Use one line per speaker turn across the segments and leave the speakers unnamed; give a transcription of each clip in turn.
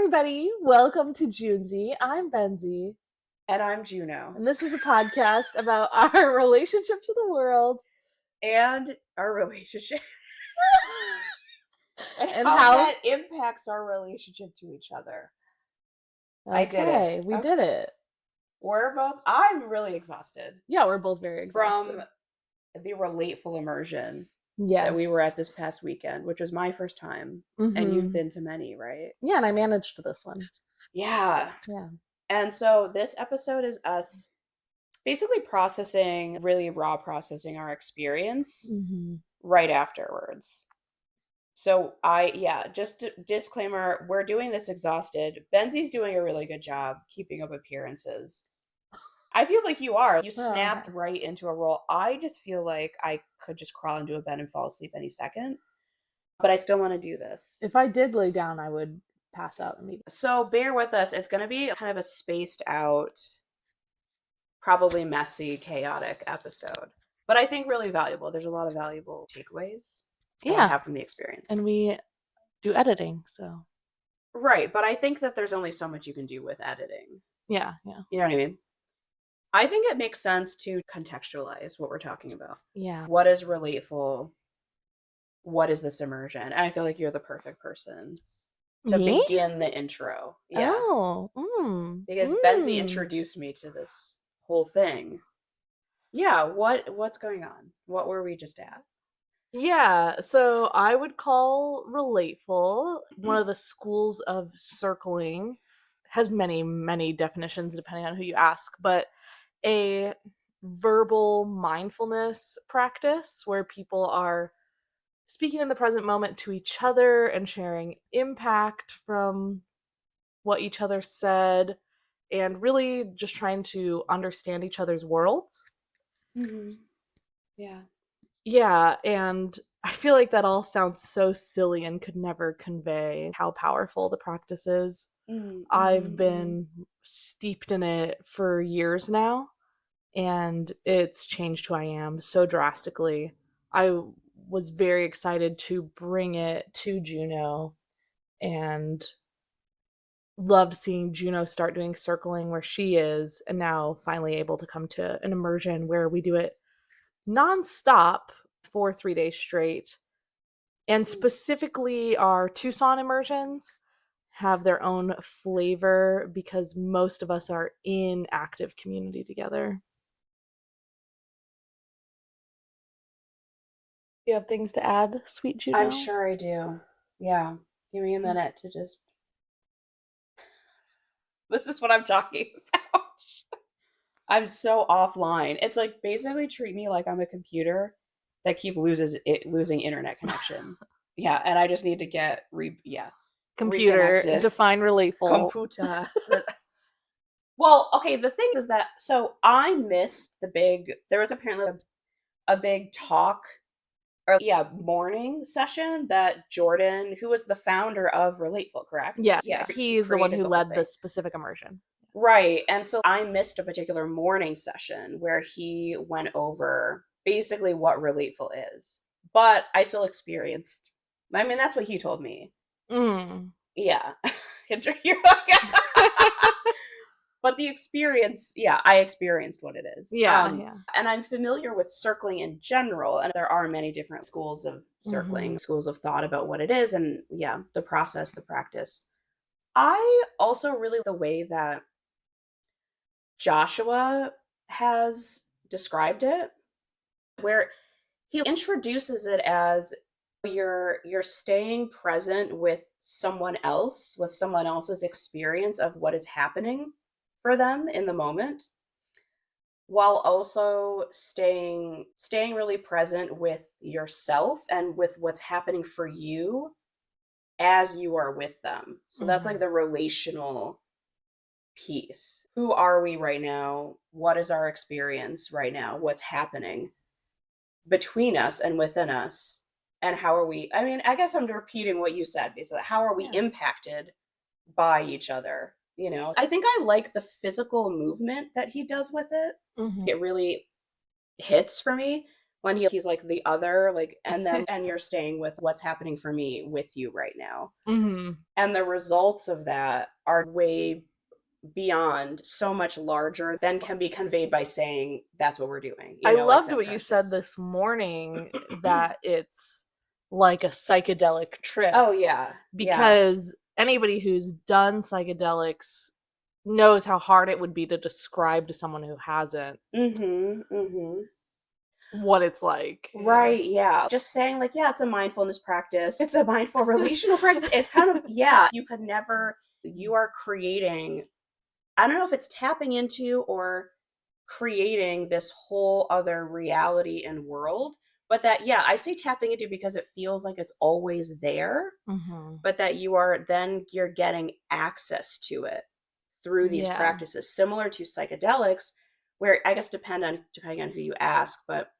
everybody. Welcome to Junzi. I'm Benzie,
And I'm Juno.
and this is a podcast about our relationship to the world
And our relationship. And
and
how
how.
that impacts our relationship to each other. I did it.
Okay, we did
Okay.
it.
I'm really exhausted
Yeah, we're both very
from
exhausted.
the Relateful Immersion that
Yes.
we were at this past weekend, which was my first time. And you've
Mm-hmm.
been to many, right?
Yeah, and I managed this one.
Yeah.
Yeah.
And so this episode is us basically really raw processing our experience
Mm-hmm.
right afterwards. So just disclaimer, we're doing this exhausted. Benzie's doing a really good job keeping up appearances. I feel like you are. You snapped
Oh,
right into a role. I just feel like I could just crawl into a bed and fall asleep any second, but I still want to do this.
if I did lay down, I would pass out immediately.
So bear with us. It's going to be kind of a spaced out, probably messy, chaotic episode, but I think really valuable. There's a lot of valuable takeaways that I
Yeah,
have from the experience.
and we do editing, so
Right, but I think that there's only so much you can do with editing.
yeah.
You know what I mean? I think it makes sense to contextualize what we're talking about.
Yeah.
What is relateful? What is this immersion? And I feel like you're the perfect person to
Me?
begin the intro. Yeah,
Oh,
because Benzie introduced me to this whole thing. Yeah, what's going on? What were we just at?
Yeah, so I would call Relateful one of the schools of circling. Has many definitions depending on who you ask, but a verbal mindfulness practice where people are speaking in the present moment to each other and sharing impact from what each other said and really just trying to understand each other's worlds.
Mm-hmm. Yeah.
Yeah, and I feel like that all sounds so silly and could never convey how powerful the practice is.
Mm-hmm,
I've
mm-hmm.
been steeped in it for years now, and it's changed who I am so drastically. I was very excited to bring it to Juno and loved seeing Juno start doing circling where she is, and now finally able to come to an immersion where we do it nonstop for 3 days straight. And specifically, our Tucson immersions have their own flavor because most of us are in active community together. You have things to add, sweet
I'm
Juno?
sure I do. Yeah. Give me a minute to just. This is what I'm talking about. I'm so offline. It's like basically treat me like I'm a computer that losing internet connection. Yeah, and I just need to
Computer,
reconnected.
define relateful.
Computer. Well, okay, the thing is that so I missed there was apparently a big talk or morning session that Jordan, who was the founder of Relateful, correct?
Yes,
Yeah, he
he's the one
created
who
the whole
led the
thing.
specific immersion.
Right. And so I missed a particular morning session where he went over basically what relateful is. But I still experienced, I mean, that's what he told me.
Mm.
Yeah. You're like, but the experience, yeah, I experienced what it is.
Yeah.
And I'm familiar with circling in general. And there are many different schools of
Mm-hmm.
circling, schools of thought about what it is. And yeah, the process, the practice. I also really the way that Joshua has described it, where he introduces it as you're staying present with someone else's experience of what is happening for them in the moment, while also staying really present with yourself and with what's happening for you as you are with them. So that's like
Mm-hmm.
the relational piece. Who are we right now? What is our experience right now? What's happening between us and within us? And how are we? I mean, I guess I'm repeating what you said, basically. How are we
Yeah.
impacted by each other? You know, I think I like the physical movement that he does with it.
Mm-hmm.
It really hits for me. when he's like the other, like, and you're staying with what's happening for me with you right now.
Mhm.
And the results of that are way beyond, so much larger than can be conveyed by saying that's what we're doing,
I
like
loved
that
what you said
practice.
this morning, that it's like a psychedelic trip,
Oh yeah. Yeah.
because anybody who's done psychedelics knows how hard it would be to describe to someone who hasn't
Mhm. Mhm.
what it's like,
Right, yeah. Just saying like, yeah, it's a mindfulness practice. It's a mindful relational practice. It's kind of, yeah, you could never, you are creating, I don't know if it's tapping into or creating this whole other reality and world, but that, yeah, I say tapping into because it feels like it's always there,
Mhm.
but that you are, then you're getting access to it through these
Yeah.
practices, similar to psychedelics, where I guess depending on who you ask, but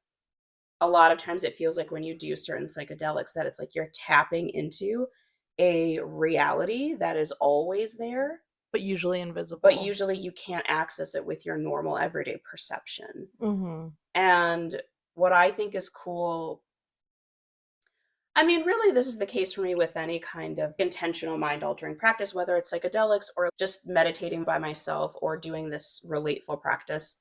a lot of times it feels like when you do certain psychedelics that it's like you're tapping into a reality that is always there,
But usually
but
invisible.
usually you can't access it with your normal everyday perception.
Mhm.
And what I think is cool, I mean, really, this is the case for me with any kind of intentional mind altering practice, whether it's psychedelics or just meditating by myself or doing this relateful practice.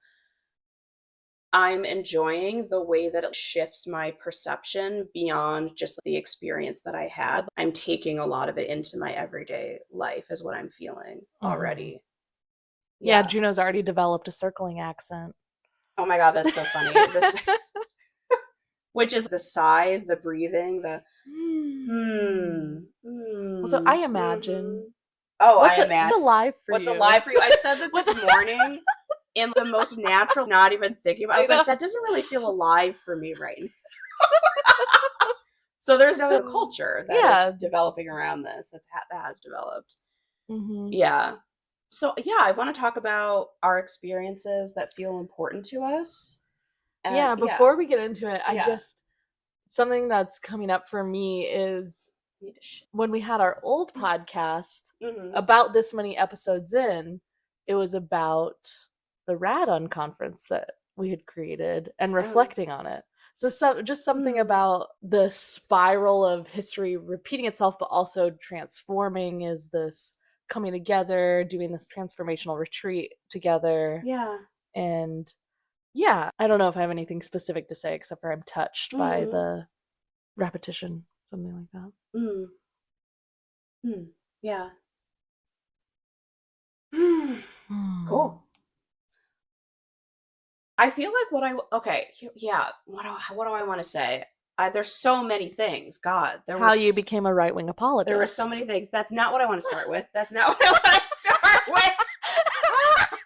I'm enjoying the way that it shifts my perception beyond just the experience that I had. I'm taking a lot of it into my everyday life, is what I'm feeling
Mhm.
already.
Yeah,
Yeah.
Juno's already developed a circling accent.
Oh my God, that's so funny. This, which is the sighs, the breathing, the
Hmm.
hmm,
Also,
hmm,
I imagine
mhm. Oh, I
what's
imagine.
alive for
What's
you?
alive for you? I said that
What's
this morning in the most natural, not even thinking about it. I
I
was like,
know.
that doesn't really feel alive for me right now. So there's no culture that is
Yeah.
developing around this. That has developed.
Mhm.
Yeah. So yeah, I want to talk about our experiences that feel important to us. And
Yeah,
yeah,
before we get into it, I
yeah.
just something that's coming up for me is
Need to shit.
when we had our old podcast,
Mm-hmm.
about this many episodes in, it was about the Radon conference that we had created and
Oh.
reflecting on it. So, just something
Mm.
about the spiral of history repeating itself, but also transforming, is this coming together, doing this transformational retreat together.
Yeah.
And yeah, I don't know if I have anything specific to say except for I'm touched by
Mm-hmm.
the repetition, something like that.
Mm. Mm. Yeah.
Hmm.
Cool. I feel like okay, yeah, what do I want to say? There's so many things. God,
How you became a right wing
there were so
apologist.
many things. That's not what I want to start with. That's not what I want to start with.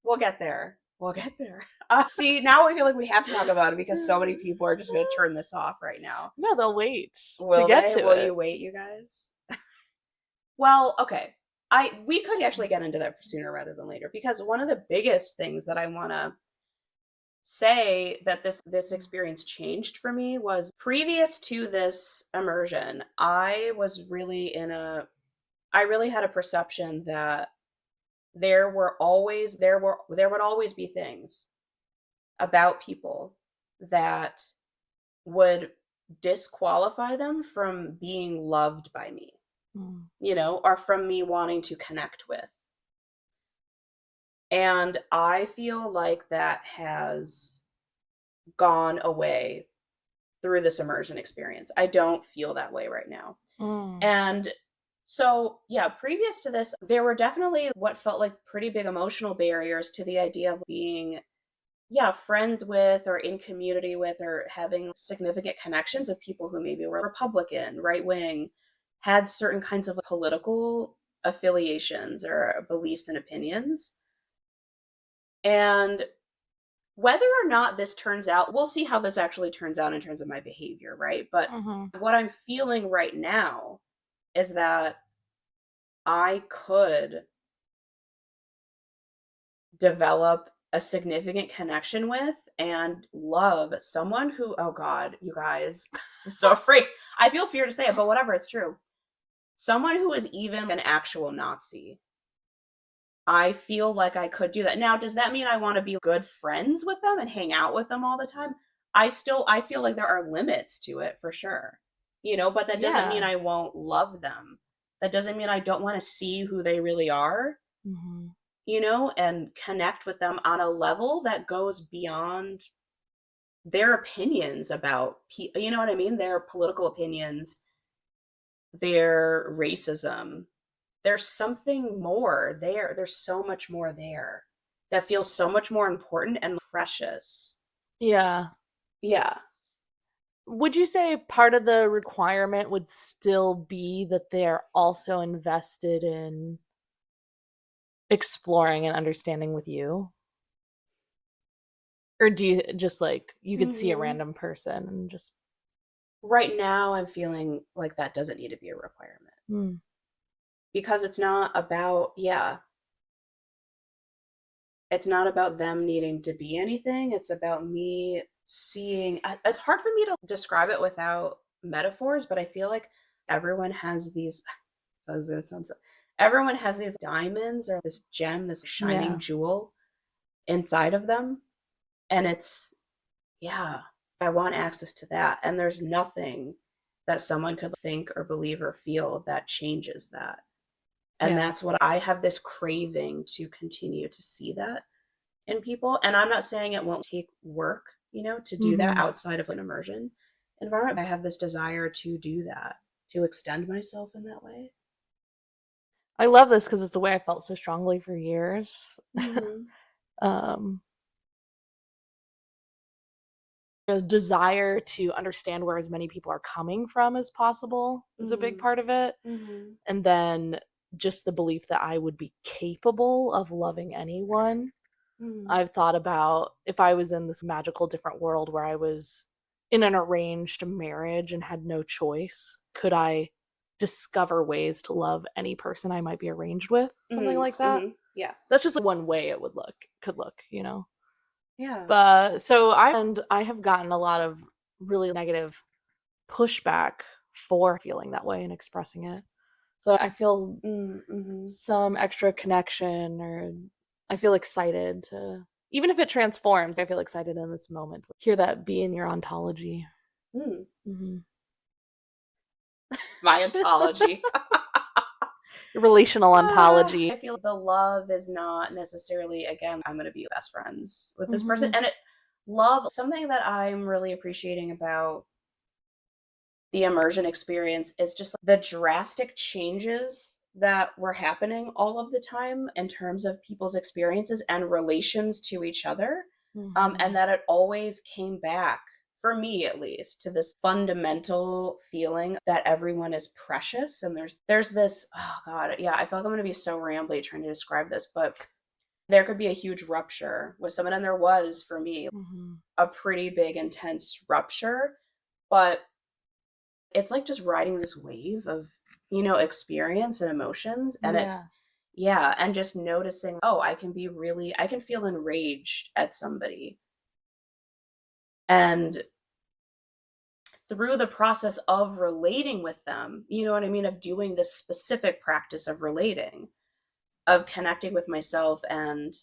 We'll get there. We'll get there. See, now I feel like we have to talk about it because so many people are just going to turn this off right now.
No, they'll wait to
Will
get
they?
to
Will you
it.
wait, you guys? Well, okay. We could actually get into that sooner rather than later because one of the biggest things that I want to say that this experience changed for me was previous to this immersion. I really had a perception that there would always be things about people that would disqualify them from being loved by me,
Mm.
or from me wanting to connect with. And I feel like that has gone away through this immersion experience. I don't feel that way right now.
Mm.
And so, yeah, previous to this, there were definitely what felt like pretty big emotional barriers to the idea of being, yeah, friends with or in community with or having significant connections with people who maybe were Republican, right wing, had certain kinds of political affiliations or beliefs and opinions. And whether or not this turns out, we'll see how this actually turns out in terms of my behavior, right? But
Mhm.
what I'm feeling right now is that I could develop a significant connection with and love someone who, oh God, you guys, I'm so afraid. I feel fear to say it, but whatever, it's true. Someone who is even an actual Nazi. I feel like I could do that. Now, does that mean I want to be good friends with them and hang out with them all the time? I feel like there are limits to it for sure. But that doesn't mean
Yeah.
I won't love them. That doesn't mean I don't want to see who they really are,
Mhm.
and connect with them on a level that goes beyond their opinions about, you know what I mean? Their political opinions, their racism. There's something more there. There's so much more there that feels so much more important and precious.
Yeah.
Yeah.
Would you say part of the requirement would still be that they're also invested in exploring and understanding with you? Or do you just, like, you could see a
hmm
random person and just
Right now, I'm feeling like that doesn't need to be a requirement
mm,
because it's not about, yeah, it's not about them needing to be anything. It's about me seeing. It's hard for me to describe it without metaphors, but I feel like everyone has these. I was gonna sound so. Everyone has these diamonds or this gem, this shining
yeah,
jewel inside of them, and it's, yeah, I want access to that. And there's nothing that someone could think or believe or feel that changes that. And
yeah.
that's what I have, this craving to continue to see that in people. And I'm not saying it won't take work, to do that
Mhm.
outside of an immersion environment. I have this desire to do that, to extend myself in that way.
I love this because it's a way I felt so strongly for years.
Mm-hmm.
Um, a desire to understand where as many people are coming from as possible is a big
Mm-hmm.
part of it,
Mm-hmm.
and then just the belief that I would be capable of loving anyone.
Mm-hmm.
I've thought about if I was in this magical different world where I was in an arranged marriage and had no choice, could I discover ways to love any person I might be arranged with? Something like
Mm-hmm.
that.
Mm-hmm. Yeah.
That's just like one way it could look.
Yeah.
But so I have gotten a lot of really negative pushback for feeling that way and expressing it. So I feel
Mm-hmm.
some extra connection, or I feel excited to, even if it transforms, I feel excited in this moment to hear that be in your ontology.
Mm.
Mhm.
My ontology.
Your relational ontology.
I feel the love is not necessarily, again, I'm going to be best friends with this person.
Mhm.
And love, something that I'm really appreciating about the immersion experience is just the drastic changes that were happening all of the time in terms of people's experiences and relations to each other. And
Mhm.
that it always came back, for me at least, to this fundamental feeling that everyone is precious. And there's this, oh God, yeah, I feel like I'm gonna be so rambly trying to describe this, but there could be a huge rupture with someone, and there was for me
Mhm.
a pretty big, intense rupture. But it's like just riding this wave of, experience and emotions. And
Yeah.
yeah, and just noticing, oh, I can feel enraged at somebody. And through the process of relating with them, you know what I mean? Of doing this specific practice of relating, of connecting with myself and,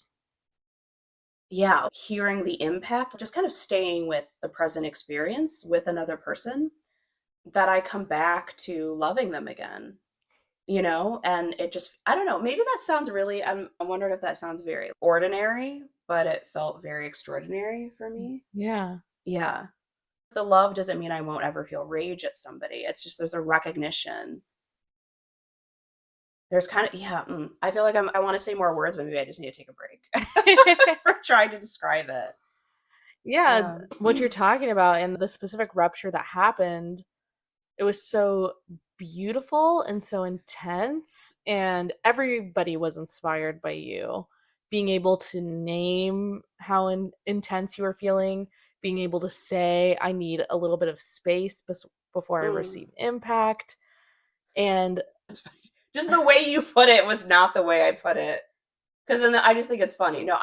yeah, hearing the impact, just kind of staying with the present experience with another person, that I come back to loving them again. And it just, I don't know, maybe that sounds really, I'm wondering if that sounds very ordinary, but it felt very extraordinary for me.
Yeah.
Yeah. The love doesn't mean I won't ever feel rage at somebody. It's just there's a recognition. There's kind of, yeah, I feel like I want to say more words, but maybe I just need to take a break for trying to describe it.
Yeah,
Yeah.
what you're talking about and the specific rupture that happened, it was so beautiful and so intense, and everybody was inspired by you. Being able to name how intense you were feeling, being able to say, I need a little bit of space before I
Mm.
receive impact. And
That's funny. Just the way you put it was not the way I put it. Because then I just think it's funny. No,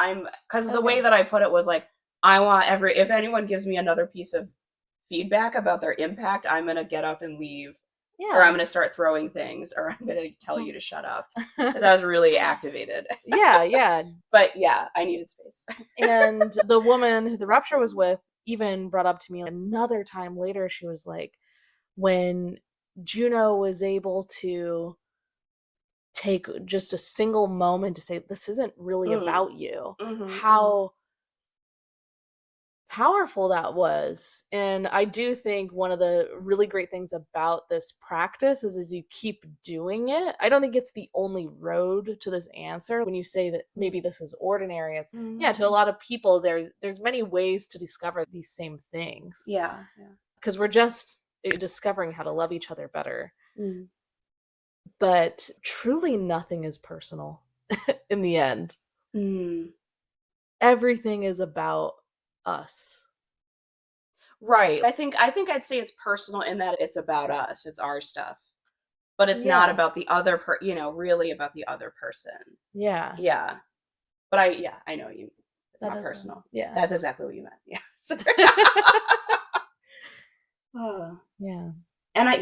because the way
okay.
that I put it was like, I want if anyone gives me another piece of feedback about their impact, I'm going to get up and leave, or I'm
Yeah.
going to start throwing things, or I'm going to tell you to shut up. Because I was really activated.
Yeah, yeah.
But yeah, I needed space.
And the woman who the rupture was with, even brought up to me another time later, she was like, when Juno was able to take just a single moment to say, this isn't really
Mm.
about you,
Mhm.
how powerful that was. And I do think one of the really great things about this practice is as you keep doing it, I don't think it's the only road to this answer. When you say that
Mm.
maybe this is ordinary, it's
Mhm.
yeah, to a lot of people there's many ways to discover these same things
Yeah, yeah.
because we're just discovering how to love each other better.
Mm.
But truly nothing is personal in the end.
Mm.
Everything is about us.
Right. I think I'd say it's personal in that it's about us, it's our stuff, but it's not
Yeah.
about the other really about the other person.
Yeah.
Yeah. Yeah, I know you it's
That
not
does one.
personal.
Yeah.
That's exactly what you meant. Yeah. Sorry. Oh,
Yeah.
and I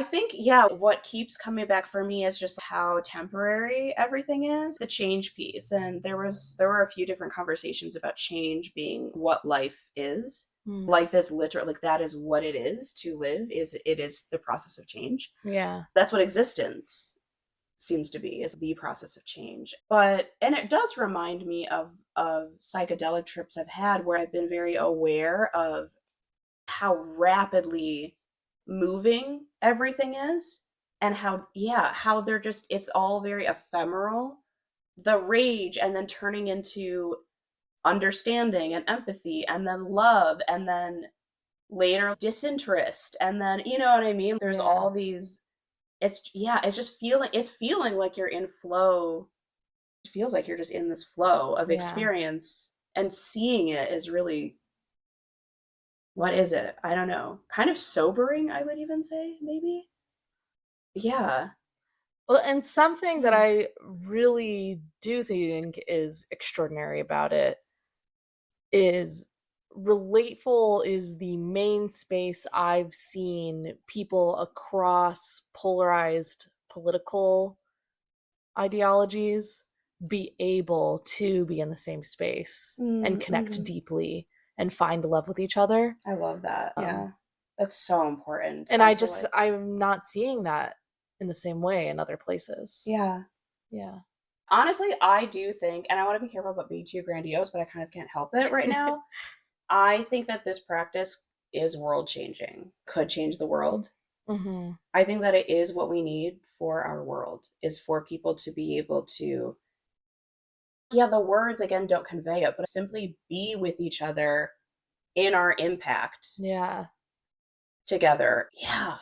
think, yeah, what keeps coming back for me is just how temporary everything is, the change piece. And there were a few different conversations about change being what life is.
Mm.
Life is literally like that is what it is to live, is it is the process of change.
Yeah.
That's what existence seems to be, is the process of change. But and it does remind me of psychedelic trips I've had where I've been very aware of how rapidly moving everything is, and how they're just it's all very ephemeral, the rage, and then turning into understanding and empathy and then love and then later disinterest, and then you know what I mean, there's
Yeah.
all these it's just feeling like you're in flow. It feels like you're just in this flow of
Yeah.
experience, and seeing it is really, what is it? I don't know. Kind of sobering, I would even say, maybe? Yeah.
Well, and something that
Mm.
I really do think is extraordinary about it is Relateful is the main space I've seen people across polarized political ideologies be able to be in the same space and connect
Mhm.
deeply and find love with each other.
I love that,
Um,
yeah. That's so important,
and
I feel like.
I'm not seeing that in the same way in other places.
Yeah.
Yeah.
Honestly, I do think, and I wanna be careful about being too grandiose, but I kind of can't help it right now. I think that this practice is world changing, could change the world.
Mhm.
I think that it is what we need for our world, is for people to be able to, yeah, the words again don't convey it, but simply be with each other in our impact
Yeah.
together. Yeah,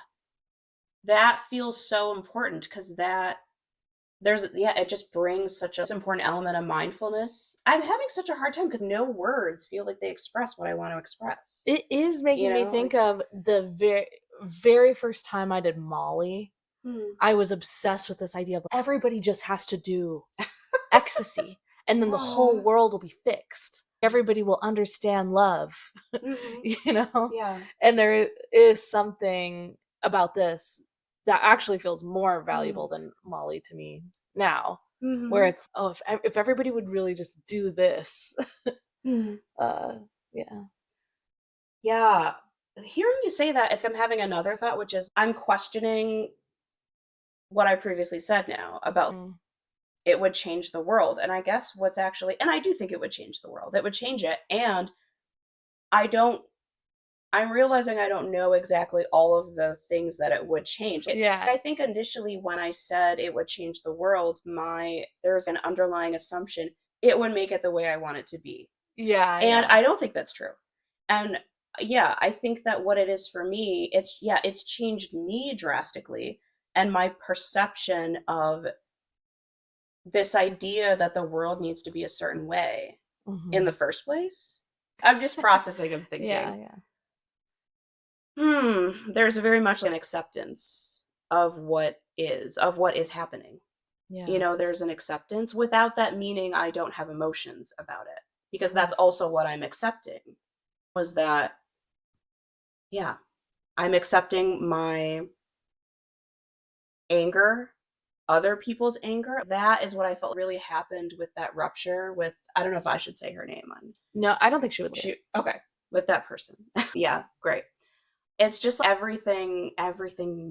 that feels so important because it just brings such a important element of mindfulness. I'm having such a hard time because no words feel like they express what I want to express.
It is making me think
Like,
of the very first time I did Molly.
hmm,
I was obsessed with this idea of everybody just has to do ecstasy and then the whole
ah,
world will be fixed. Everybody will understand love,
mm-hmm,
you know?
yeah,
And there is something about this that actually feels more
mm,
valuable than Molly to me now, where
mm-hmm,
it's, oh, if everybody would really just do this,
mm,
uh, yeah.
yeah. Hearing you say that, I'm having another thought, which is I'm questioning what I previously said now about
Mm.
it would change the world. And I guess what's actually, and I do think it would change the world. It would change it. And I don't, I'm realizing I don't know exactly all of the things that it would change.
Yeah.
I think initially when I said it would change the world, there's an underlying assumption it would make it the way I want it to be.
Yeah,
And
yeah.
I don't think that's true. And yeah, I think that what it is for me, it's changed me drastically, and my perception of this idea that the world needs to be a certain way in the
Mhm.
first place. I'm just processing and
Yeah,
thinking,
yeah.
there's very much an acceptance of what is happening. You
Yeah.
know, there's an acceptance without that meaning I don't have emotions about it, because that's
Nice.
also what I'm accepting, was that, yeah, I'm accepting my anger other people's anger. That is what I felt really happened with that rupture with, I don't know if I should say her name on.
No, I don't think she would like it.
Okay, with that person. Yeah, great. It's just everything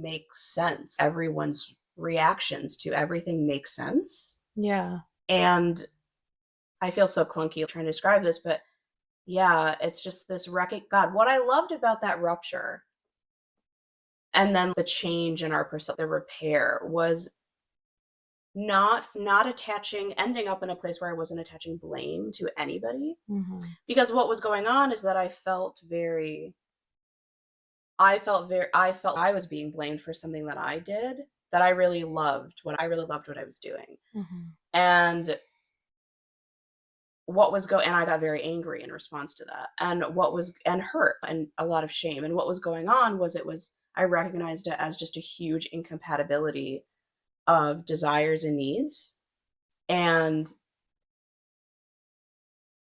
makes sense. Everyone's reactions to everything make sense.
Yeah.
And I feel so clunky trying to describe this, but yeah, it's just this wrecking. God, what I loved about that rupture and then the change in our perception, the repair was not attaching, ending up in a place where I wasn't attaching blame to anybody.
Mhm.
Because what was going on is that I felt I was being blamed for something that I did that I really loved what I was doing.
Mhm.
And and I got very angry in response to that. And hurt and a lot of shame. And what was going on was I recognized it as just a huge incompatibility of desires and needs. And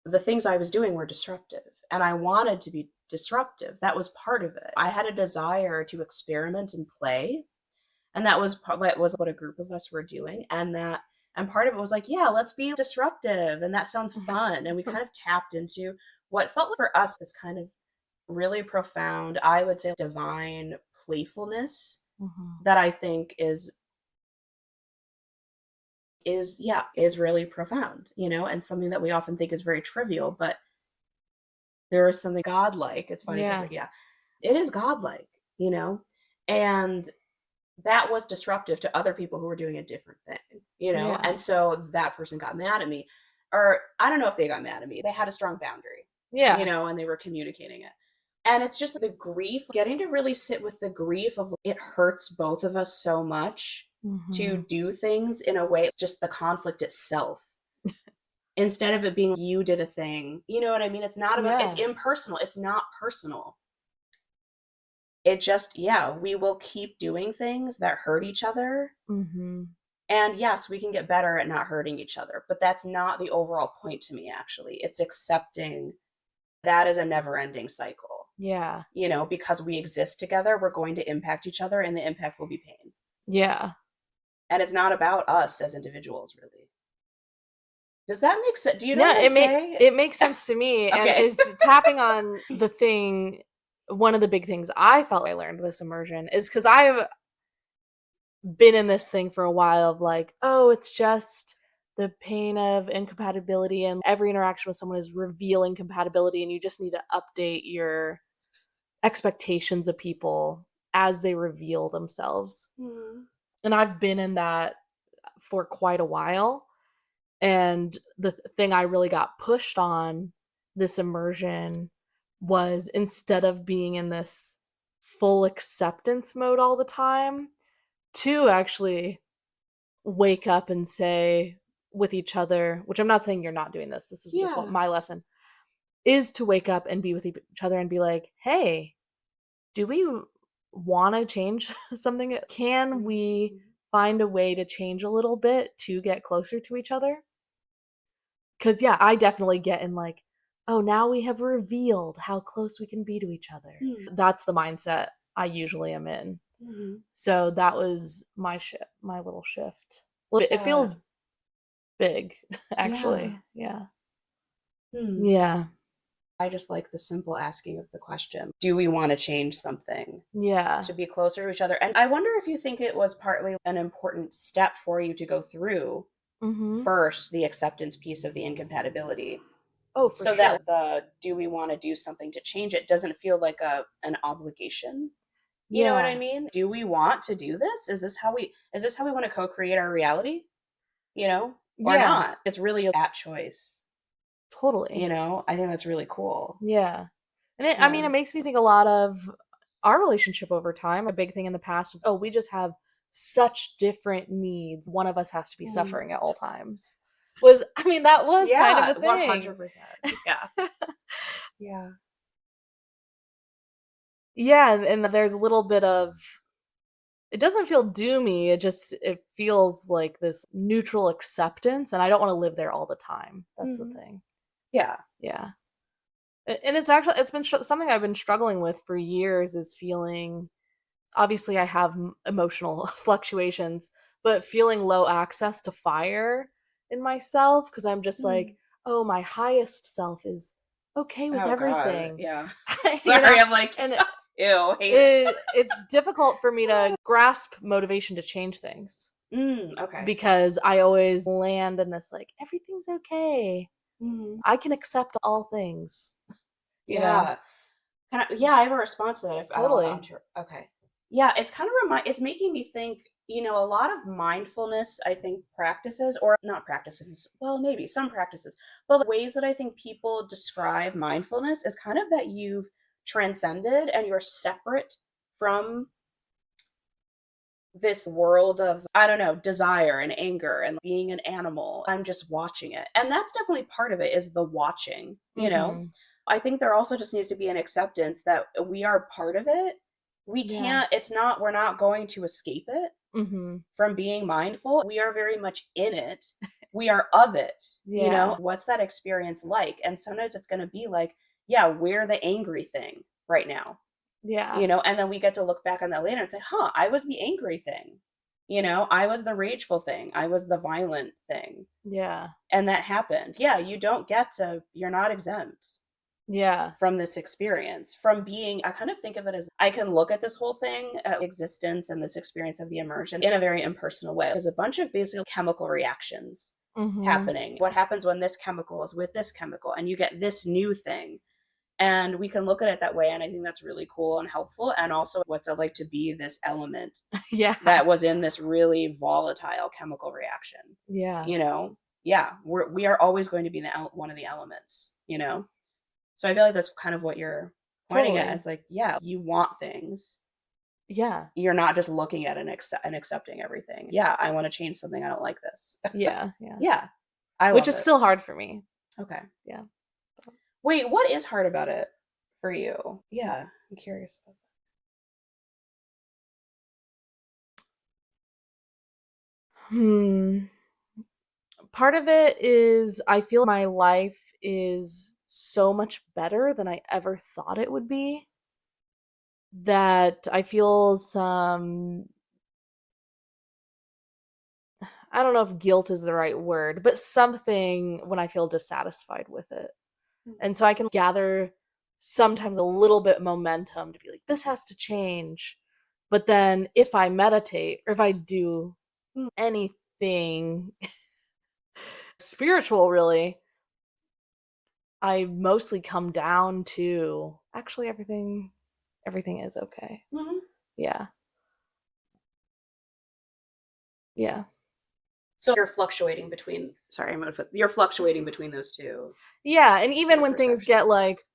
the things I was doing were disruptive. And I wanted to be disruptive. That was part of it. I had a desire to experiment and play. And that was what a group of us were doing. And part of it was like, yeah, let's be disruptive. And that sounds fun. And we kind of tapped into what felt like for us is kind of really profound, I would say divine playfulness
Mhm.
that I think is really profound, and something that we often think is very trivial, but there is something godlike. It's funny because
Yeah.
yeah, it is godlike, you know, and that was disruptive to other people who were doing a different thing.
Yeah.
And so that person got mad at me, or I don't know if they got mad at me. They had a strong boundary,
Yeah.
and they were communicating it. And it's just the grief, getting to really sit with the grief of it hurts both of us so much to
Mhm.
do things in a way, just the conflict itself. Instead of it being you did a thing. You know what I mean? It's
Yeah.
impersonal. It's not personal. It just, yeah, we will keep doing things that hurt each other.
Mhm.
And yes, we can get better at not hurting each other, but that's not the overall point to me, actually. It's accepting that is a never ending cycle.
Yeah.
Because we exist together, we're going to impact each other, and the impact will be pain.
Yeah.
And it's not about us as individuals, really. Does that make sense? Do you know
No,
what I'm saying?
it makes sense to me, and
Okay.
is tapping on the thing. One of the big things I felt I learned this immersion is because I've been in this thing for a while of like, oh, it's just the pain of incompatibility, and every interaction with someone is revealing compatibility, and you just need to update your expectations of people as they reveal themselves.
Mhm.
And I've been in that for quite a while. And the thing I really got pushed on this immersion was, instead of being in this full acceptance mode all the time, to actually wake up and say with each other, which I'm not saying you're not doing this, this is just what
Yeah.
my lesson is, to wake up and be with each other and be like, hey, do we want to change something? Can we
Mhm.
find a way to change a little bit to get closer to each other? Because, yeah, I definitely get in like, oh, now we have revealed how close we can be to each other.
Mhm.
That's the mindset I usually am in.
Mhm.
So that was my little shift. Well, it
Yeah.
feels big,
Yeah.
actually. Yeah.
Hmm.
Yeah.
I just like the simple asking of the question. Do we want to change something
Yeah.
to be closer to each other? And I wonder if you think it was partly an important step for you to go through
Mhm.
first the acceptance piece of the incompatibility,
Oh, for
so that
sure.
the do we want to do something to change it doesn't feel like an obligation. You know what I
Yeah.
mean? Do we want to do this? Is this how we want to co-create our reality? Or
Yeah,
not? It's really that choice.
totally.
I think that's really cool.
Yeah. And I mean,
Yeah.
it makes me think a lot of our relationship over time. A big thing in the past was, oh, we just have such different needs. One of us has to be
Mhm.
suffering at all times. I mean, that was kind of a
Yeah,
thing.
100%. Yeah. Yeah.
Yeah, and there's a little bit of, it doesn't feel doomy. It feels like this neutral acceptance, and I don't want to live there all the time. That's the
Mhm.
thing.
Yeah.
Yeah. And it's actually, it's been something I've been struggling with for years, is feeling obviously I have emotional fluctuations, but feeling low access to fire in myself because I'm just like,
Mm.
oh, my highest self is okay with
Oh God,
everything,
yeah.
you
Sorry,
know?
I'm like,
And
ew, hate it.
it's difficult for me to grasp motivation to change things
Okay.
because I always land in this like, everything's okay.
Mhm.
I can accept all things, you know?
Yeah. Yeah, I have a response to that if I don't want to
Totally.
okay. Yeah, it's kind of it's making me think, a lot of mindfulness, I think practices or not practices, well, maybe some practices, but the ways that I think people describe mindfulness is kind of that you've transcended and you're separate from this world of, I don't know, desire and anger and being an animal. I'm just watching it. And that's definitely part of it is the watching.
Mhm.
I think there also just needs to be an acceptance that we are part of it. We
Yeah.
can't, it's not, we're not going to escape it
Mhm.
from being mindful. We are very much in it. We are of it.
Yeah.
What's that experience like? And sometimes it's going to be like, yeah, we're the angry thing right now,
Yeah.
and then we get to look back on that later and say, huh, I was the angry thing. I was the rageful thing. I was the violent thing.
Yeah.
And that happened. Yeah, you're not exempt
Yeah.
from this experience, from being, I kind of think of it as I can look at this whole thing, at existence and this experience of the immersion in a very impersonal way. There's a bunch of basically chemical reactions
Mhm.
happening. What happens when this chemical is with this chemical and you get this new thing? And we can look at it that way. And I think that's really cool and helpful. And also, what's it like to be this element
Yeah.
that was in this really volatile chemical reaction?
Yeah.
You know, yeah, we are always going to be one of the elements. So I feel like that's kind of what you're pointing at.
Totally.
It's like, yeah, you want things.
Yeah.
You're not just looking at and accepting everything. Yeah, I want to change something. I don't like this.
Yeah. Yeah.
Yeah, I
Which
love
is
it.
still hard for me.
Okay.
Yeah.
Wait, what is hard about it for you? Yeah, I'm curious about
Hmm. Part of it is I feel my life is so much better than I ever thought it would be that I feel some, I don't know if guilt is the right word, but something when I feel dissatisfied with it.
that.
And so I can gather sometimes a little bit momentum to be like, this has to change. But then if I meditate or if I do
Mm.
anything spiritual, really, I mostly come down to actually everything is okay.
Mhm.
Yeah. Yeah.
So you're fluctuating between sorry, you're fluctuating between those 2
Yeah, and
kind
even
of
when things get
perceptions.
like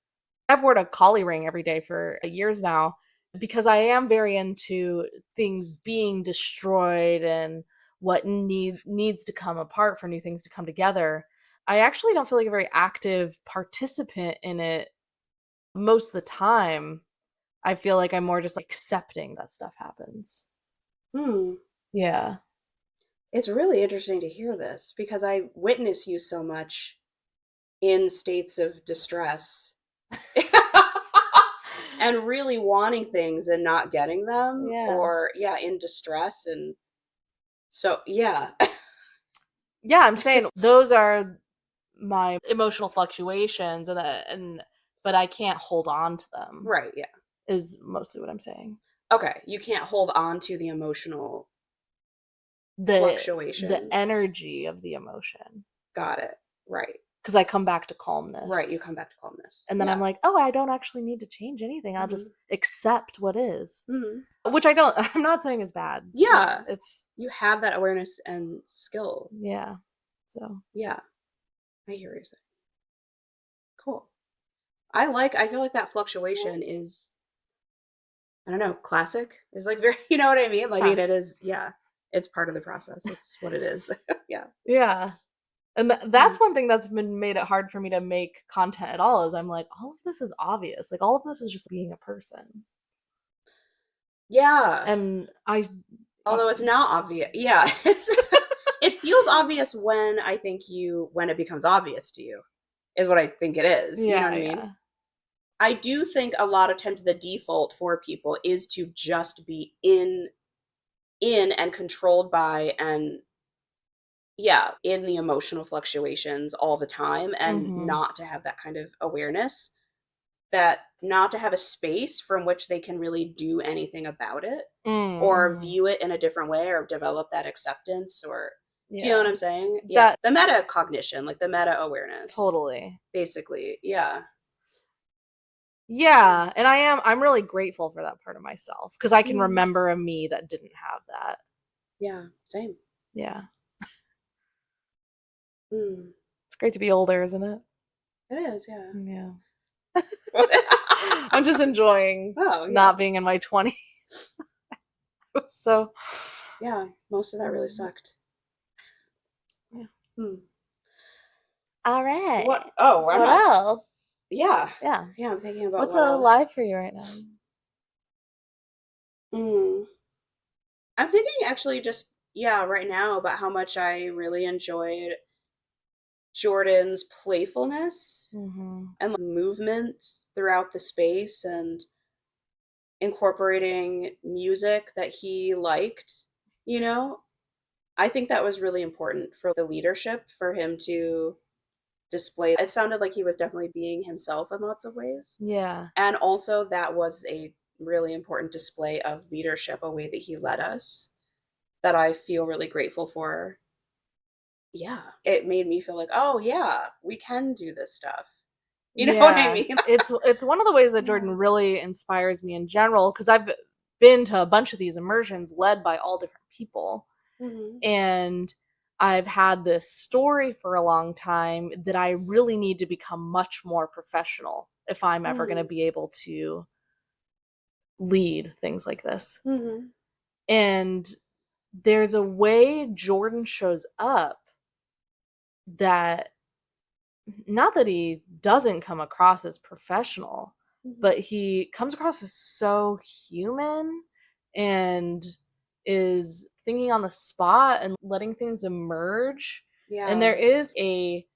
I've worn a collie ring every day for years now because I am very into things being destroyed and what needs to come apart for new things to come together. I actually don't feel like a very active participant in it most of the time. I feel like I'm more just like accepting that stuff happens.
Hmm.
Yeah.
It's really interesting to hear this because I witness you so much in states of distress and really wanting things and not getting them,
Yeah.
or yeah, in distress. And so yeah.
Yeah, I'm saying those are my emotional fluctuations and but I can't hold on to them
Right, yeah.
is mostly what I'm saying.
Okay, you can't hold on to the emotional
The
fluctuations.
energy of the emotion
Got it. Right.
because I come back to
Right, you come
calmness,
back to calmness.
and then I'm
Yeah.
like, "Oh, I don't actually need to change anything. I'll just
Mhm.
accept what is."
Mhm.
Which I don't I'm not saying is bad.
Yeah.
It's
You have that awareness and skill.
yeah. So,
Yeah, I hear what you're saying. Cool. I feel like that fluctuation is, I don't know, classic is like very, you know what I mean? Like, I
yeah.
mean, it is, yeah, it's part of the process. It's what it is. Yeah.
Yeah. And
Mm.
that's one thing that's been made it hard for me to make content at all is I'm like, all of this is obvious. Like all of this is just being a person.
Yeah.
And uh,
Although it's not obvious. Yeah. It's, it feels obvious when when it becomes obvious to you, is what I think it is. You know
yeah,
what I mean?
yeah.
I do think a lot of times the default for people is to just be in and controlled by, and yeah, in the emotional fluctuations all the time, and
Mhm.
not to have that kind of awareness, that not to have a space from which they can really do anything about it or
Mhm.
view it in a different way or develop that acceptance, or do you know what
Yeah.
I'm saying? Yeah.
That
The metacognition, like the meta awareness,
totally.
basically. Yeah.
Yeah, and I'm really grateful for that part of myself because I can
Mm.
remember a me that didn't have that.
Yeah. Same.
Yeah.
Mm.
It's great to be older, isn't it?
It is, yeah.
Yeah. I'm just enjoying
Oh, yeah.
not being in my 20s. So,
Yeah. Most of that really
um,
sucked.
yeah.
Hmm.
All right.
What? Oh, I'm
What
not.
else?
Yeah.
Yeah.
Yeah, I'm thinking about
What's
what else.
alive for you right now?
Mm. I'm thinking actually just, yeah, right now about how much I really enjoyed Jordan's playfulness
Mhm.
and like, movement throughout the space, and incorporating music that he liked, you know? I think that was really important for the leadership for him to display. It sounded like he was definitely being himself in lots of ways.
Yeah.
And also, that was a really important display of leadership, a way that he led us, that I feel really grateful for. Yeah, it made me feel like, "Oh, yeah, we can do this stuff." You know what I
Yeah.
mean?
It's one of the ways that
Yeah.
Jordan really inspires me in general because I've been to a bunch of these immersions led by all different people.
Mhm.
And I've had this story for a long time that I really need to become much more professional if I'm ever going to
Mhm.
be able to lead things like this.
Mhm.
And there's a way Jordan shows up that not that he doesn't come across as professional,
Mhm.
but he comes across as so human and is thinking on the spot and letting things emerge. And
Yeah.
there is a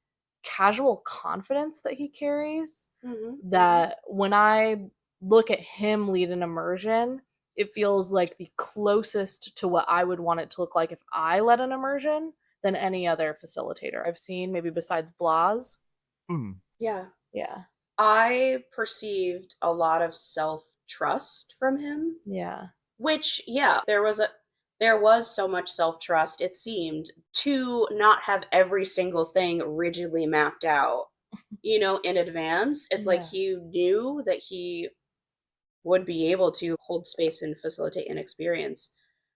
casual confidence that he carries
Mhm. Mhm.
that when I look at him lead an immersion, it feels like the closest to what I would want it to look like if I led an immersion than any other facilitator I've seen, maybe besides Blas.
Mhm.
Yeah.
Yeah.
I perceived a lot of self-trust from him,
Yeah.
which, yeah, there was so much self-trust, it seemed, to not have every single thing rigidly mapped out, in advance. It's like
Yeah.
he knew that he would be able to hold space and facilitate an experience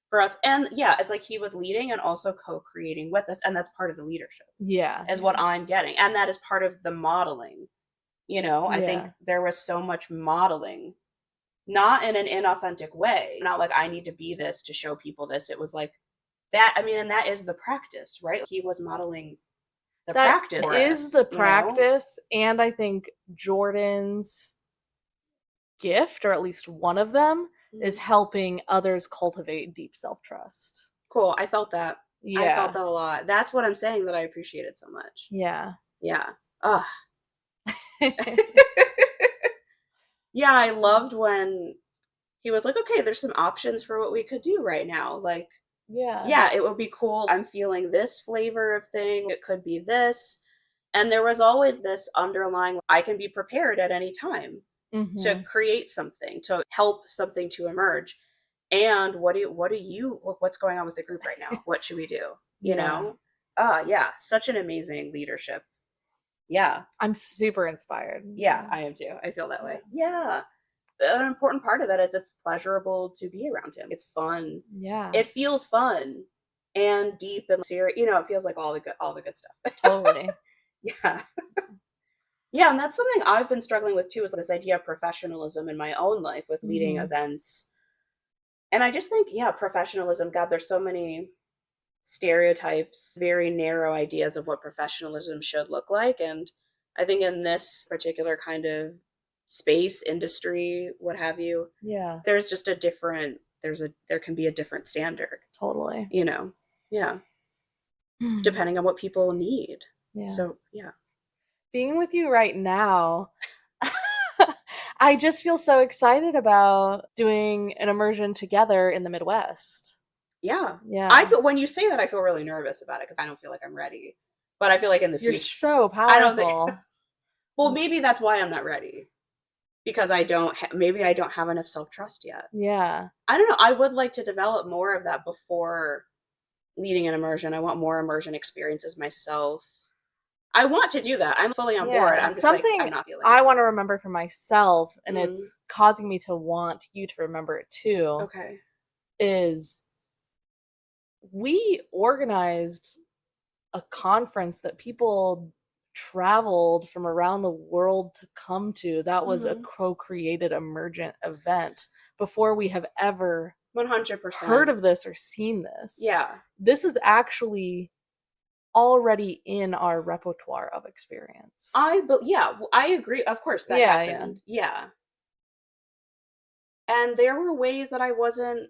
for us. And yeah, it's like he was leading and also co-creating with us, and that's part of the leadership,
Yeah.
is what
Yeah.
I'm getting. And that is part of the modeling. I think
Yeah.
there was so much modeling, not in an inauthentic way, not like I need to be this to show people this. It was like that. I mean, and that is the practice, right? He was modeling the
That
practice for
is the
us.
practice, and I think Jordan's gift, or at least one of them, is
Mhm.
helping others cultivate deep self-trust.
Cool. I felt that. I felt
Yeah.
that a lot. That's what I'm saying, that I appreciated so much.
Yeah.
Yeah. Ugh. Yeah, I loved when he was like, "Okay, there's some options for what we could do right now." Like,
Yeah.
yeah, it would be cool. I'm feeling this flavor of thing. It could be this. And there was always this underlying, I can be prepared at any time to
Mhm.
create something, to help something to emerge. And what's going on with the group right now? What should we do? You
Yeah.
know? Yeah, such an amazing leadership. Yeah.
I'm super inspired.
Yeah, I am too. I feel that
Yeah.
way. Yeah. An important part of that is it's pleasurable to be around him. It's fun.
Yeah.
It feels fun and deep and serious. It feels like all the good stuff.
Totally.
Yeah. Yeah, and that's something I've been struggling with too, is this idea of professionalism in my own life with leading
Mhm.
events. And I just think, yeah, professionalism, God, there's so many stereotypes, very narrow ideas of what professionalism should look like. And I think in this particular kind of space, industry, what have you,
Yeah.
there's just a different there can be a different standard,
Totally.
you know. Yeah, depending on what people need.
Yeah.
So, yeah.
Being with you right now, I just feel so excited about doing an immersion together in the Midwest.
Yeah. I
Yeah.
feel when you say that, I feel really nervous about it because I don't feel like I'm ready. But I feel like in the
You're
future,
so
I don't think.
powerful.
Well, maybe that's why I'm not ready because I don't. Maybe I don't have enough self trust yet.
Yeah.
I don't know. I would like to develop more of that before leading an immersion. I want more immersion experiences myself. I want to do that. I'm fully on board.
Yeah.
I'm just like I'm
Something
not feeling
I
it.
want to remember for myself, and
Mm,
it's causing me to want you to remember it too,
okay.
is we organized a conference that people traveled from around the world to come to. That was a
Mm-hmm.
co-created emergent event before we have ever
100%.
heard of this or seen this.
Yeah.
This is actually already in our repertoire of experience.
Yeah, I agree. Of course that
Yeah, yeah.
happened. Yeah. And there were ways that I wasn't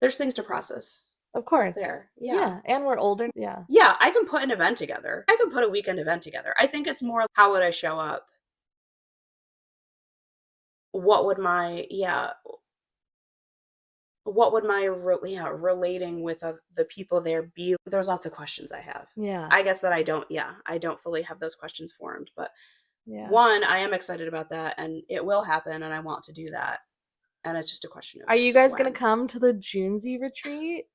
there's things to process
Of course.
there. Yeah.
Yeah, and we're older. Yeah.
Yeah, I can put an event together. I can put a weekend event together. I think it's more how would I show up? What would my what would my relating with the people there be? There's lots of questions I have.
Yeah.
I guess that I don't fully have those questions formed, but
Yeah.
one, I am excited about that and it will happen and I want to do that. And it's just a question of
Are you guys going to
when.
come to the Junzi retreat?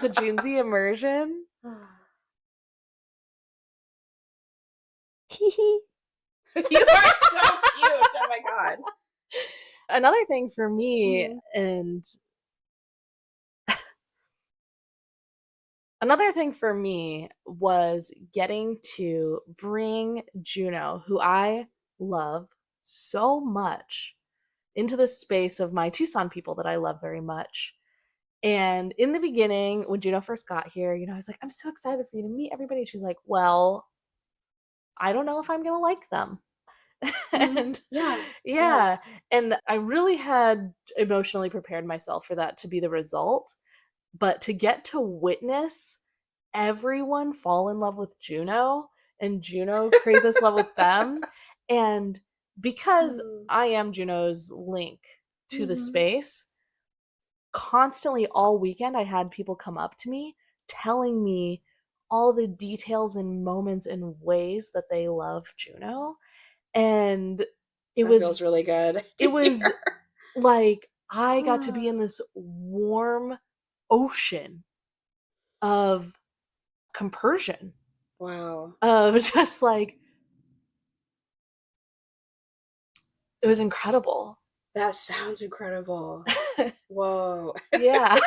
The Junzi immersion?
You are so cute. Oh my god.
Another thing for me,
Mhm.
and another thing for me was getting to bring Juno, who I love so much, into the space of my Tucson people that I love very much. And in the beginning, when Juno first got here, I was like, I'm so excited for you to meet everybody. She's like, well, I don't know if I'm going to like them.
Mhm.
And
Yeah. Yeah.
yeah, and I really had emotionally prepared myself for that to be the result. But to get to witness everyone fall in love with Juno and Juno create this love with them, and because
Mm.
I am Juno's link to the
Mhm.
space, constantly all weekend I had people come up to me telling me all the details and moments and ways that they love Juno. And it
That feels
was
really good
it
to
was
hear.
like I got to be in this warm ocean of compersion,
Wow.
of just like it was incredible.
That sounds incredible. Whoa.
Yeah.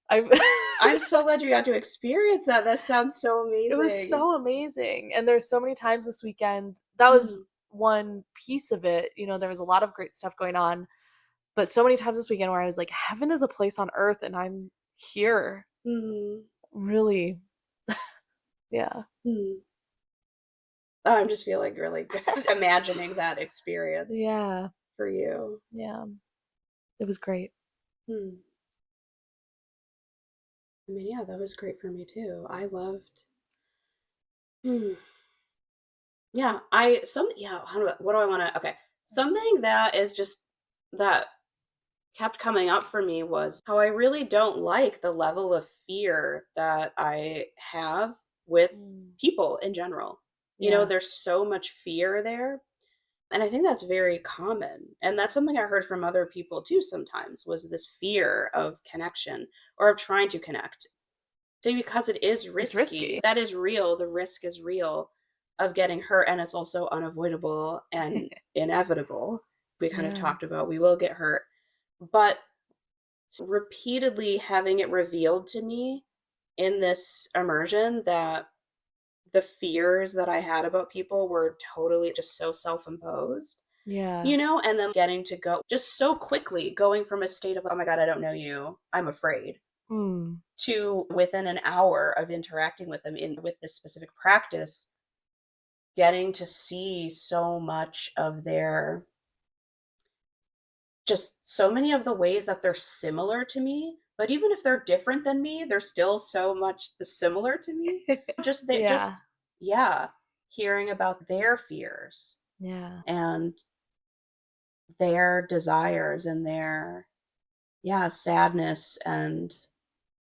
I
I'm so glad you got to experience that. That sounds so
It was
amazing.
so amazing, and there's so many times this weekend that was
Mm.
one piece of it. There was a lot of great stuff going on, but so many times this weekend where I was like, heaven is a place on earth and I'm here.
Mhm.
Really. Yeah.
Mm. Oh, I'm just feeling really good imagining that experience
Yeah.
for you.
Yeah. It was great.
Hmm. I mean, yeah, that was great for me too. I loved. Hmm. Yeah, what do I want to okay. Something that is just that kept coming up for me was how I really don't like the level of fear that I have with
Mm.
people in general.
Yeah.
There's so much fear there. And I think that's very common. And that's something I heard from other people too sometimes was this fear of connection or of trying to connect. So because it is
It's
risky,
risky.
that is real. The risk is real of getting hurt and it's also unavoidable and inevitable. We kind of
Yeah.
talked about we will get hurt. But repeatedly having it revealed to me in this immersion that the fears that I had about people were totally just so self-imposed,
Yeah.
and then getting to go just so quickly going from a state of, oh my God, I don't know you, I'm afraid,
Mm.
to within an hour of interacting with them in with this specific practice, getting to see so much of their just so many of the ways that they're similar to me, but even if they're different than me, they're still so much the similar to me. Just they just
Yeah.
yeah. hearing about their fears
Yeah.
and their desires and their, yeah, sadness and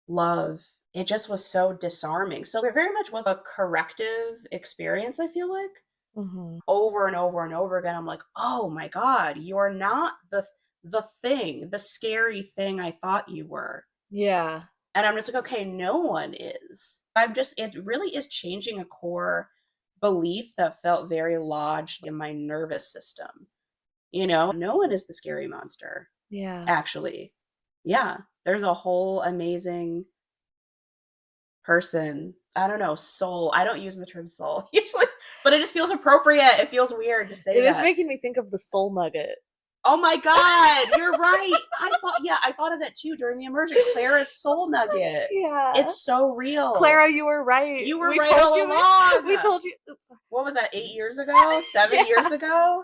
love. It just was so disarming. So it very much was a corrective experience, I feel like.
Mhm.
Over and over and over again, I'm like, "Oh my god, you're not the scary thing I thought you were."
Yeah.
And I'm just like, "Okay, no one is." It really is changing a core belief that felt very lodged in my nervous system. No one is the scary monster,
Yeah.
actually. Yeah, there's a whole amazing person. I don't know, soul. I don't use the term soul usually, but it just feels appropriate. It feels weird to say
It is
that.
making me think of the soul nugget.
Oh my god, you're right. I thought of that too during the immersion. Clara's soul nugget.
Yeah.
It's so real.
Clara, you were right.
You were right all
We
along.
told you. Oops, sorry.
What was that, 8 years ago? 7 years
Yeah.
ago?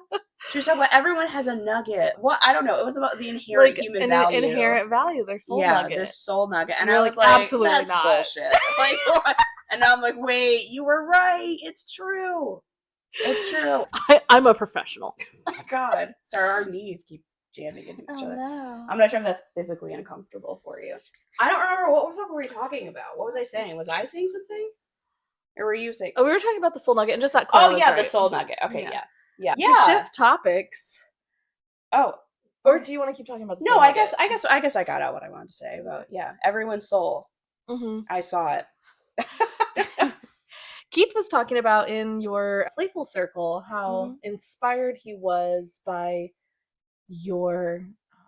She was talking about everyone has a nugget. What? I don't know. It was about the inherent
Like
human
an
value.
inherent value, their soul
Yeah,
nugget.
this soul nugget.
And
And
you're
I
like,
was like,
absolutely
that's
not.
bullshit. Like, what? And now I'm like, wait, you were right. It's true. It's true.
I'm a professional.
God. Sorry, our knees keep jamming into each
Oh
other.
no.
I'm not sure if that's physically uncomfortable for you. I don't remember what the fuck were we talking about. What was I saying? Was I saying something? Or were you saying?
Oh, we were talking about the soul nugget and just that Clara
Oh
was
yeah, the
right.
soul nugget. Okay,
Yeah.
yeah. Yeah.
To
Yeah.
shift topics,
Oh.
or
Okay.
do you want to keep talking about the
No,
soul
I
nugget?
guess I got out what I wanted to say about, yeah, everyone's soul.
Mm-hmm.
I saw it.
Keith was talking about in your playful circle how inspired he was by your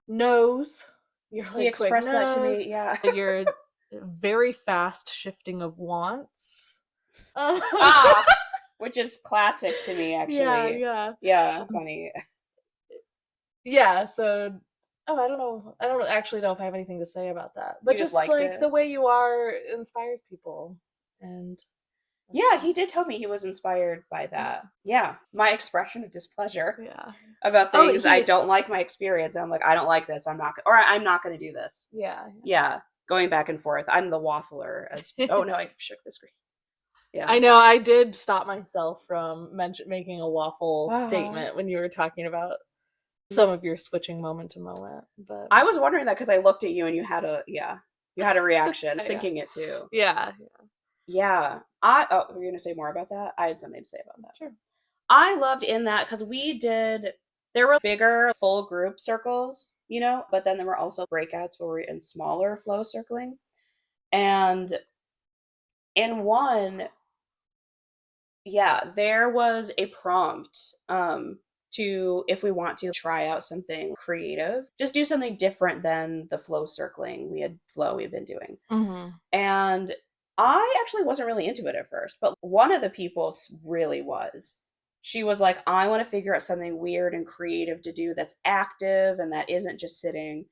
nose, your
He
like quick
expressed that to
nose,
me, yeah.
your very fast shifting of wants.
Ah, which is classic to me,
Yeah,
actually.
yeah.
Yeah, funny.
Yeah, so I don't actually know if I have anything to say about that. But
You just
just
liked
like the
it.
way you are inspires people. And
Yeah, he did tell me he was inspired by
yeah.
that. Yeah, my expression of displeasure
Yeah.
about
Oh,
things I
he
don't like my experience. And I'm like, I don't like this. I'm not going to do this.
yeah.
Yeah, going back and forth. I'm the waffler. Oh no, I shook the screen. Yeah.
I know I did stop myself from making a waffle
Uh,
statement when you were talking about some of your switching moment to moment, but
I was wondering that because I looked at you and you had a reaction. I was
yeah.
thinking it too.
Yeah.
Yeah. Were you gonna say more about that? I had something to say about that.
Sure.
I loved in that because there were bigger full group circles, but then there were also breakouts where we were in smaller flow circling. And in one, yeah, there was a prompt to, if we want to try out something creative, just do something different than the flow circling we've been doing.
Mhm.
And I actually wasn't really into it at first, but one of the people really was. She was like, I want to figure out something weird and creative to do that's active and that isn't just sitting.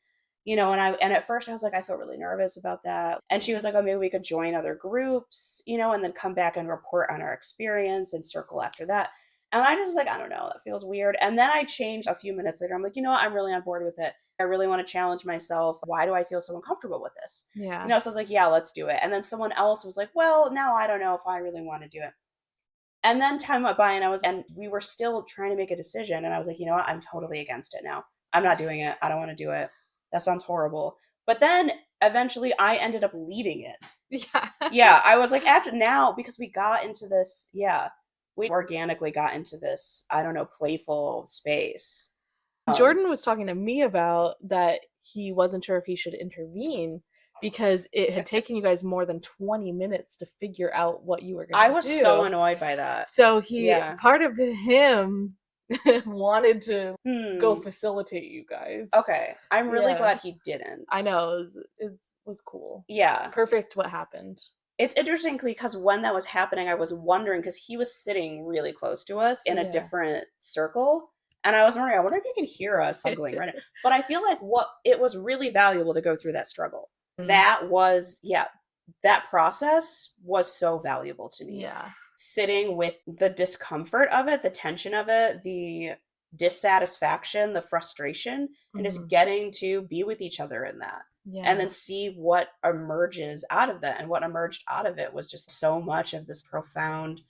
And at first I was like, I feel really nervous about that. And she was like, oh, maybe we could join other groups, and then come back and report on our experience and circle after that. And I just like, I don't know, that feels weird. And then I changed a few minutes later. I'm like, I'm really on board with it. I really want to challenge myself. Why do I feel so uncomfortable with this?
Yeah.
So I was like, yeah, let's do it. And then someone else was like, well, now I don't know if I really want to do it. And then time went by and we were still trying to make a decision. And I was like, you know what? I'm totally against it now. I'm not doing it. I don't want to do it. That sounds horrible. But then eventually I ended up leading it.
Yeah.
Yeah. I was like, after now, because we got into this, yeah, we organically got into this, I don't know, playful space.
Jordan was talking to me about that he wasn't sure if he should intervene because it had taken you guys more than 20 minutes to figure out what you were
I
going to
was so
do.
annoyed by that.
So
Yeah.
part of him wanted to go
Hmm.
facilitate you guys.
Okay. I'm really
Yeah.
glad he didn't.
I know it was cool.
Yeah.
Perfect what happened.
It's interesting because when that was happening, I was wondering because he was sitting really close to us in a
Yeah.
different circle. And I was wondering, I wonder if he can hear us struggling right now. But I feel like it was really valuable to go through that struggle. That was, yeah, that process was so valuable to me.
Yeah.
Sitting with the discomfort of it, the tension of it, the dissatisfaction, the frustration, and just getting to be with each other in that.
Yeah.
And then see what emerges out of that. And what emerged out of it was just so much of this profound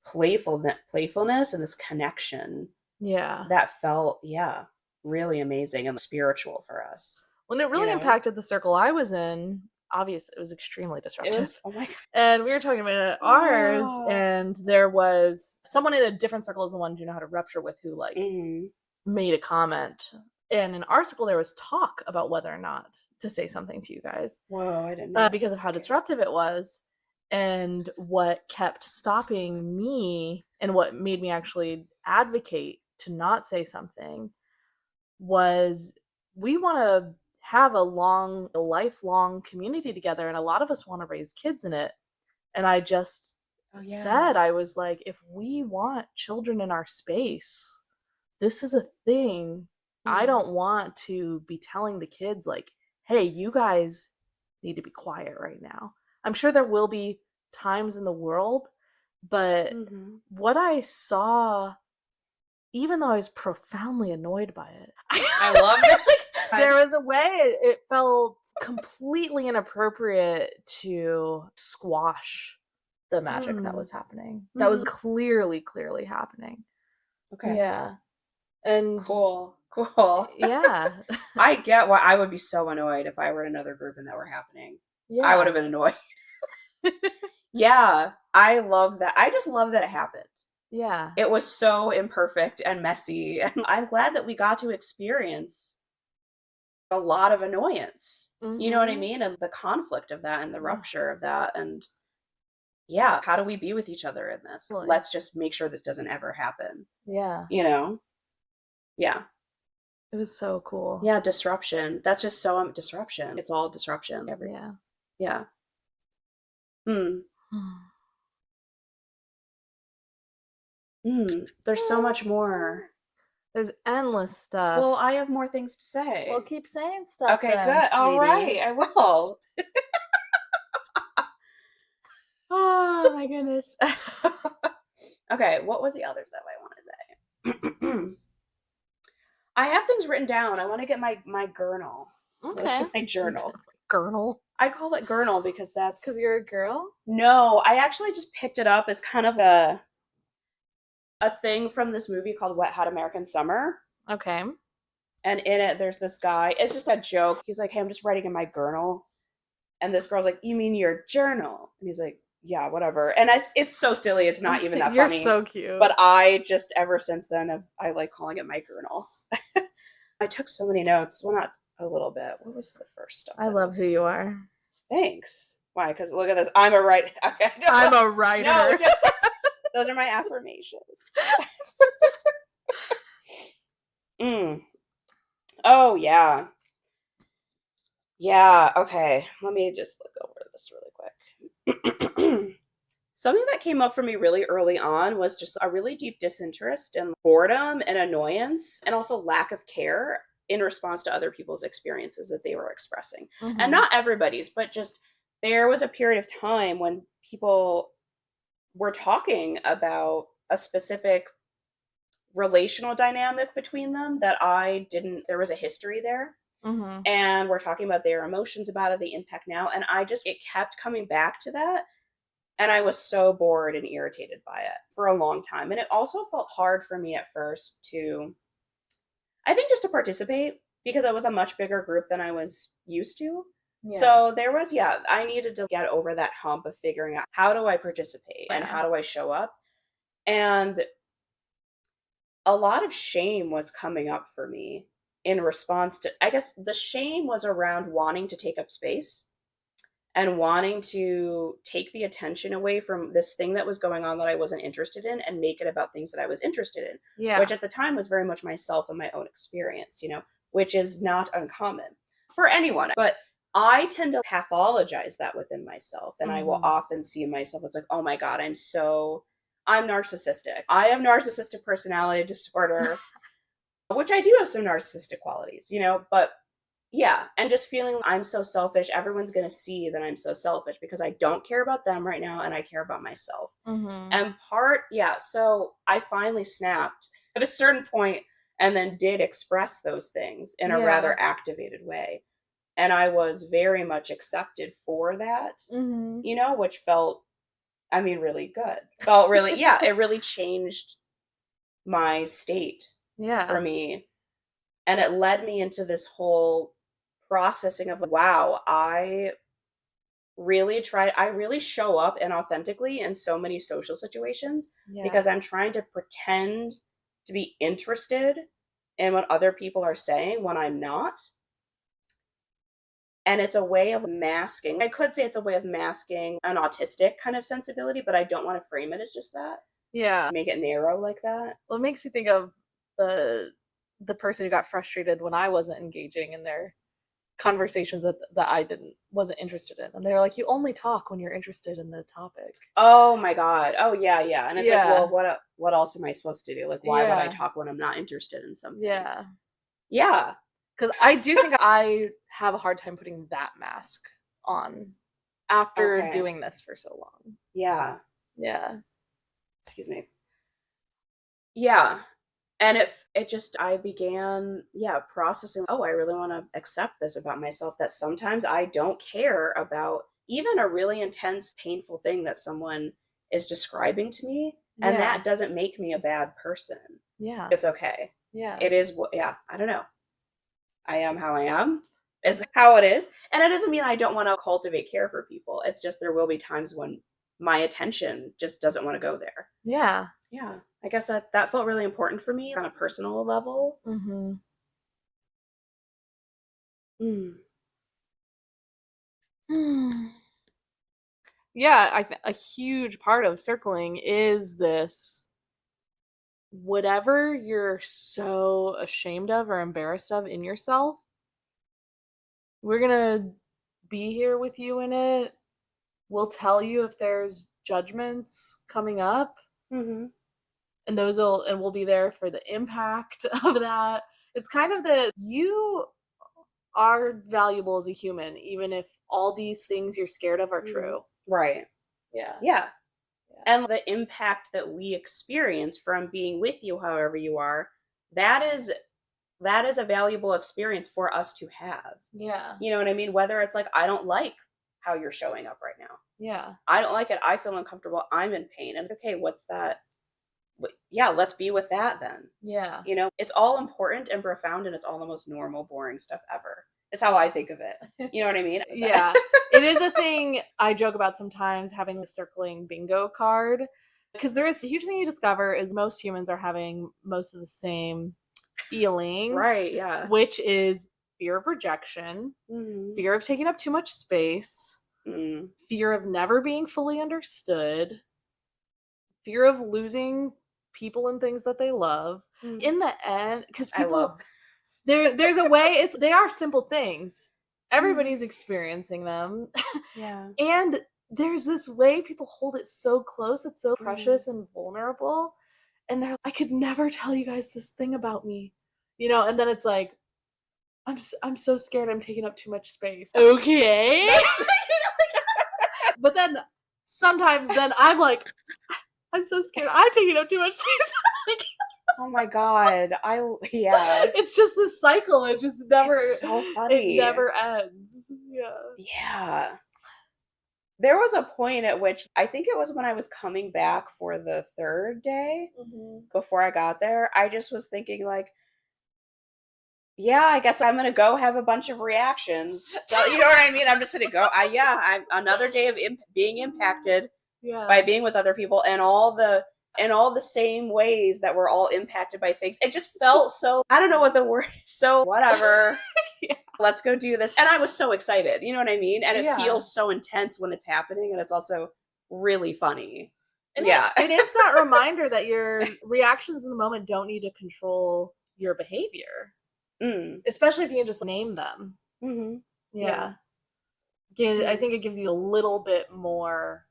playfulness and this connection
Yeah.
that felt, yeah, really amazing and spiritual for us,
When it
you
really
know?
impacted the circle I was in, obviously it was extremely
It was,
disruptive.
oh my God.
And we were talking about ours,
Oh.
and there was someone in a different circle as the one you know how to rupture with who like
Mhm.
made a comment. And in our circle, there was talk about whether or not to say something to you guys
Whoa, I didn't know that.
because of how
Okay.
disruptive it was. And what kept stopping me and what made me actually advocate to not say something was we want to have a lifelong community together. And a lot of us want to raise kids in it. And I just
Oh,
said,
yeah.
I was like, if we want children in our space, this is a thing. I
Mhm.
don't want to be telling the kids, like, hey, you guys need to be quiet right now. I'm sure there will be times in the world, but
Mhm.
what I saw, even though I was profoundly annoyed by it,
I loved it.
there was a way it felt completely inappropriate to squash the magic that
Mm.
was happening. That was
Mhm.
clearly happening.
Okay.
Yeah. And
Cool. Cool.
yeah.
I get why I would be so annoyed if I were in another group and that were happening. I would
Yeah.
have been annoyed. Yeah, I love that. I just love that it happened.
Yeah.
It was so imperfect and messy, and I'm glad that we got to experience a lot of annoyance. You know what I
Mhm.
mean? And the conflict of that and the
Yeah.
rupture of that, and yeah, how do we be with each other in this?
Totally.
Let's just make sure this doesn't ever happen,
Yeah.
you know? Yeah.
It was so cool.
Yeah, disruption. That's just so disruption. It's all disruption.
Yeah.
Yeah. Hmm. Hmm. There's so much more.
There's endless
Well,
stuff.
I have more things to
Well,
say.
keep saying stuff
Okay,
then,
good. All right,
sweetie.
I will. Oh my goodness. Okay, what was the other stuff I want to say? I have things written down. I want to get my journal.
Okay.
My journal.
Girl.
I call it journal because
Because
that's
you're a girl?
no, I actually just picked it up as kind of a thing from this movie called Wet Hot American Summer.
Okay.
And in it there's this guy. It's just a joke. He's like, "Hey, I'm just writing in my journal." And this girl's like, "You mean your journal?" And he's like, "Yeah, whatever." And it's so silly. It's not even that
You're
funny.
so cute.
But I just ever since then I like calling it my journal. I took so many notes. Well, not a little bit. What was the first stuff
I
that I
love who
was?
you are.
Thanks. Why? Because look at this. I'm a writer. Okay.
I'm a
No,
writer.
those are my affirmations. Mm. Oh yeah. Yeah. Okay. Let me just look over this really quick. Something that came up for me really early on was just a really deep disinterest and boredom and annoyance, and also lack of care in response to other people's experiences that they were expressing. And
Mhm.
not everybody's, but just there was a period of time when people were talking about a specific relational dynamic between them that I didn't, there was a history there.
Mhm.
And we're talking about their emotions about it, the impact now. And I just, it kept coming back to that. And I was so bored and irritated by it for a long time. And it also felt hard for me at first to, I think, just to participate because it was a much bigger group than I was used to.
Yeah.
So there was, yeah, I needed to get over that hump of figuring out how do I participate and
Yeah.
how do I show up. And a lot of shame was coming up for me in response to, I guess the shame was around wanting to take up space and wanting to take the attention away from this thing that was going on that I wasn't interested in and make it about things that I was interested in, which
Yeah.
at the time was very much myself and my own experience, which is not uncommon for anyone. But I tend to pathologize that within myself. And I will
Mhm.
often see myself as like, oh my God, I'm narcissistic. I have narcissistic personality disorder, which I do have some narcissistic qualities, but yeah, and just feeling I'm so selfish. Everyone's going to see that I'm so selfish because I don't care about them right now and I care about myself.
Mhm.
And yeah, so I finally snapped at a certain point and then did express those things in a
Yeah.
rather activated way. And I was very much accepted for that,
Mhm.
which felt I mean, really good. Felt really, yeah, it really changed my state for
Yeah.
me. And it led me into this whole processing of, like, wow, I really show up inauthentically in so many social situations
Yeah.
because I'm trying to pretend to be interested in what other people are saying when I'm not. And it's a way of masking. I could say it's a way of masking an autistic kind of sensibility, but I don't want to frame it as just that.
Yeah.
Make it narrow like that.
Well, it makes me think of the the person who got frustrated when I wasn't engaging in their conversations that I wasn't interested in. And they're like, "You only talk when you're interested in the topic."
Oh my god. Oh yeah, yeah. And it's like, well,
Yeah.
what else am I supposed to do? Like, why would I
Yeah.
talk when I'm not interested in something?
Yeah.
Yeah.
Because I do think I have a hard time putting that mask on after
Okay.
doing this for so long.
Yeah.
Yeah.
Excuse me. Yeah. And it just I began, yeah, processing, oh, I really want to accept this about myself, that sometimes I don't care about even a really intense, painful thing that someone is describing to me, and
Yeah.
that doesn't make me a bad person.
Yeah.
It's okay.
Yeah.
It is what, yeah, I don't know. I am how I am is how it is. And it doesn't mean I don't want to cultivate care for people. It's just there will be times when my attention just doesn't want to go there.
Yeah.
Yeah. I guess that felt really important for me on a personal level.
Mhm.
Mm.
Yeah, a huge part of circling is this whatever you're so ashamed of or embarrassed of in yourself, we're gonna be here with you in it. We'll tell you if there's judgments coming up,
Mhm.
and we'll be there for the impact of that. It's kind of that you are valuable as a human, even if all these things you're scared of are
Mhm.
true.
Right.
Yeah.
Yeah.
Yeah.
And the impact that we experience from being with you however you are, that is that is a valuable experience for us to have.
Yeah.
You know what I mean? Whether it's like, I don't like how you're showing up right now.
Yeah.
I don't like it. I feel uncomfortable. I'm in pain. And okay, what's that? Yeah, let's be with that then.
Yeah.
You know, it's all important and profound, and it's all the most normal, boring stuff ever. It's how I think of it. You know what I mean?
Yeah. It is a thing I joke about sometimes having the circling bingo card because there is a huge thing you discover is most humans are having most of the same feelings,
Right, yeah.
which is fear of rejection,
Mhm.
fear of taking up too much space,
Mm.
fear of never being fully understood, fear of losing people and things that they love.
Mm.
In the end, because
I
people
love this.
there's a way they are simple things. Everybody's
Mhm.
experiencing them.
Yeah.
And there's this way people hold it so close, it's so
Mhm.
precious and vulnerable. And they're, I could never tell you guys this thing about me, and then it's like, I'm so scared I'm taking up too much space. Okay.
That's
But then sometimes then I'm like, I'm so scared I'm taking up too much space. Like,
oh my god. Yeah.
it's just this cycle.
It's so
It
funny.
never ends. Yeah.
Yeah. There was a point at which I think it was when I was coming back for the 3rd day
Mhm.
before I got there, I just was thinking like, yeah, I guess I'm gonna go have a bunch of reactions. So, you know what I mean? I'm just gonna go. I'm another day of being impacted by
Yeah.
being with other people, and all the same ways that we're all impacted by things. It just felt so, I don't know what the word is. So whatever.
Yeah.
Let's go do this. And I was so excited. You know what I mean? And it
Yeah.
feels so intense when it's happening, and it's also really funny.
And
Yeah.
it is that reminder that your reactions in the moment don't need to control your behavior,
Mm.
especially if you can just name them.
Mhm. Yeah.
Yeah. I
Mm.
think it gives you a little bit more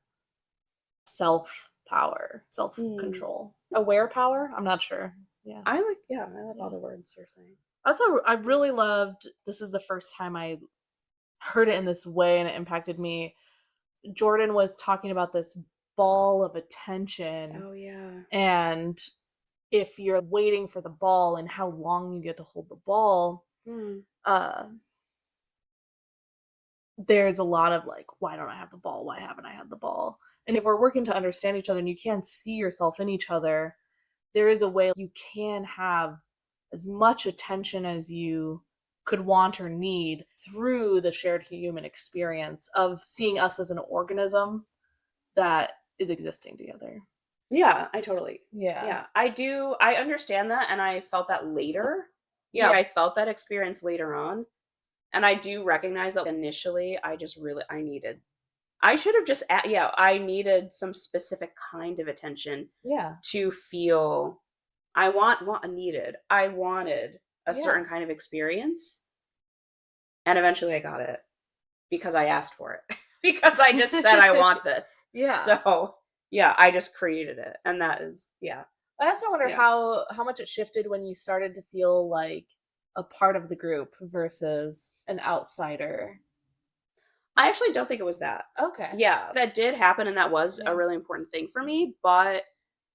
self power, self
Mm.
control, aware power. I'm not sure. Yeah.
I like all
Yeah.
the words you're saying.
Also, I really loved this is the first time I heard it in this way and it impacted me. Jordan was talking about this ball of attention
Oh yeah.
and if you're waiting for the ball and how long you get to hold the ball,
Mm.
uh, there's a lot of like, why don't I have the ball? Why haven't I had the ball? And if we're working to understand each other and you can see yourself in each other, there is a way you can have as much attention as you could want or need through the shared human experience of seeing us as an organism that is existing together.
Yeah, I totally.
Yeah.
Yeah, I understand that, and I felt that later. Yeah,
Yeah.
I felt that experience later on, and I do recognize that initially I just really I needed I should have just yeah, I needed some specific kind of attention
Yeah.
to feel I wanted a
Yeah.
certain kind of experience, and eventually I got it because I asked for it. Because I just said I want this.
Yeah.
So, yeah, I just created it, and that is yeah.
I also wonder
Yeah.
how much it shifted when you started to feel like a part of the group versus an outsider.
I actually don't think it was that.
Okay.
Yeah, that did happen, and that was a
Yeah.
really important thing for me, but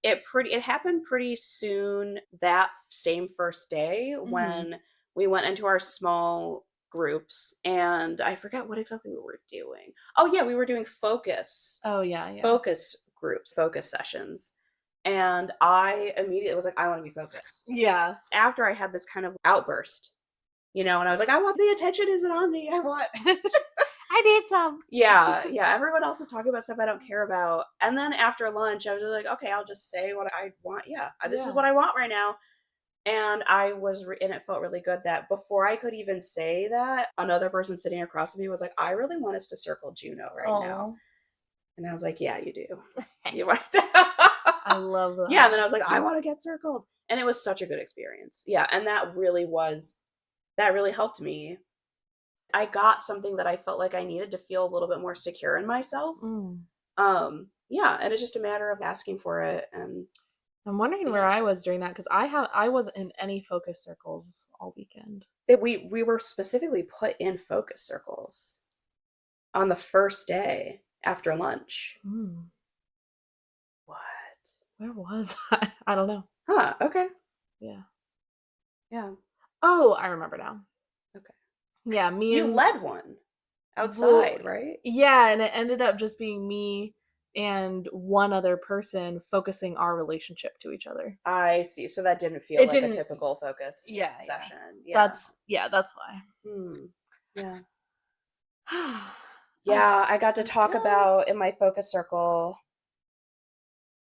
it happened pretty soon that same first day
Mhm.
when we went into our small groups, and I forget what exactly we were doing. Oh, yeah, we were doing
Oh, yeah, yeah.
focus groups, focus sessions, and I immediately was like, "I wanna be focused."
Yeah.
After I had this kind of outburst, and I was like, "I want the attention isn't on me, I want."
I need some.
Yeah, yeah, everyone else is talking about stuff I don't care about, and then after lunch, I was just like, "Okay, I'll just say what I want, yeah, this is
Yeah.
what I want right now," and and it felt really good that before I could even say that, another person sitting across from me was like, "I really want us to circle Juno right now,"
Oh,
and I was like, "Yeah, you do. You want to."
I love
Yeah, and then I
that.
was like, "I wanna get circled," and it was such a good experience. Yeah, and that really helped me. I got something that I felt like I needed to feel a little bit more secure in myself.
Mm.
Yeah, and it's just a matter of asking for it, and
I'm wondering where
yeah.
I was during that because I wasn't in any focus circles all weekend.
That we were specifically put in focus circles on the first day after lunch.
Mm.
What?
Where was I? I don't know.
Huh, okay.
Yeah.
Yeah,
Oh, I remember now.
okay.
Yeah, me
You
and
led one
well,
outside, right?
yeah, and it ended up just being me and one other person focusing our relationship to each other.
I see, so that didn't feel
It
like a
didn't
typical focus
yeah, yeah.
session. Yeah.
That's why.
Hmm. Yeah.
Oh,
Yeah, I got to
so
talk
good.
about in my focus circle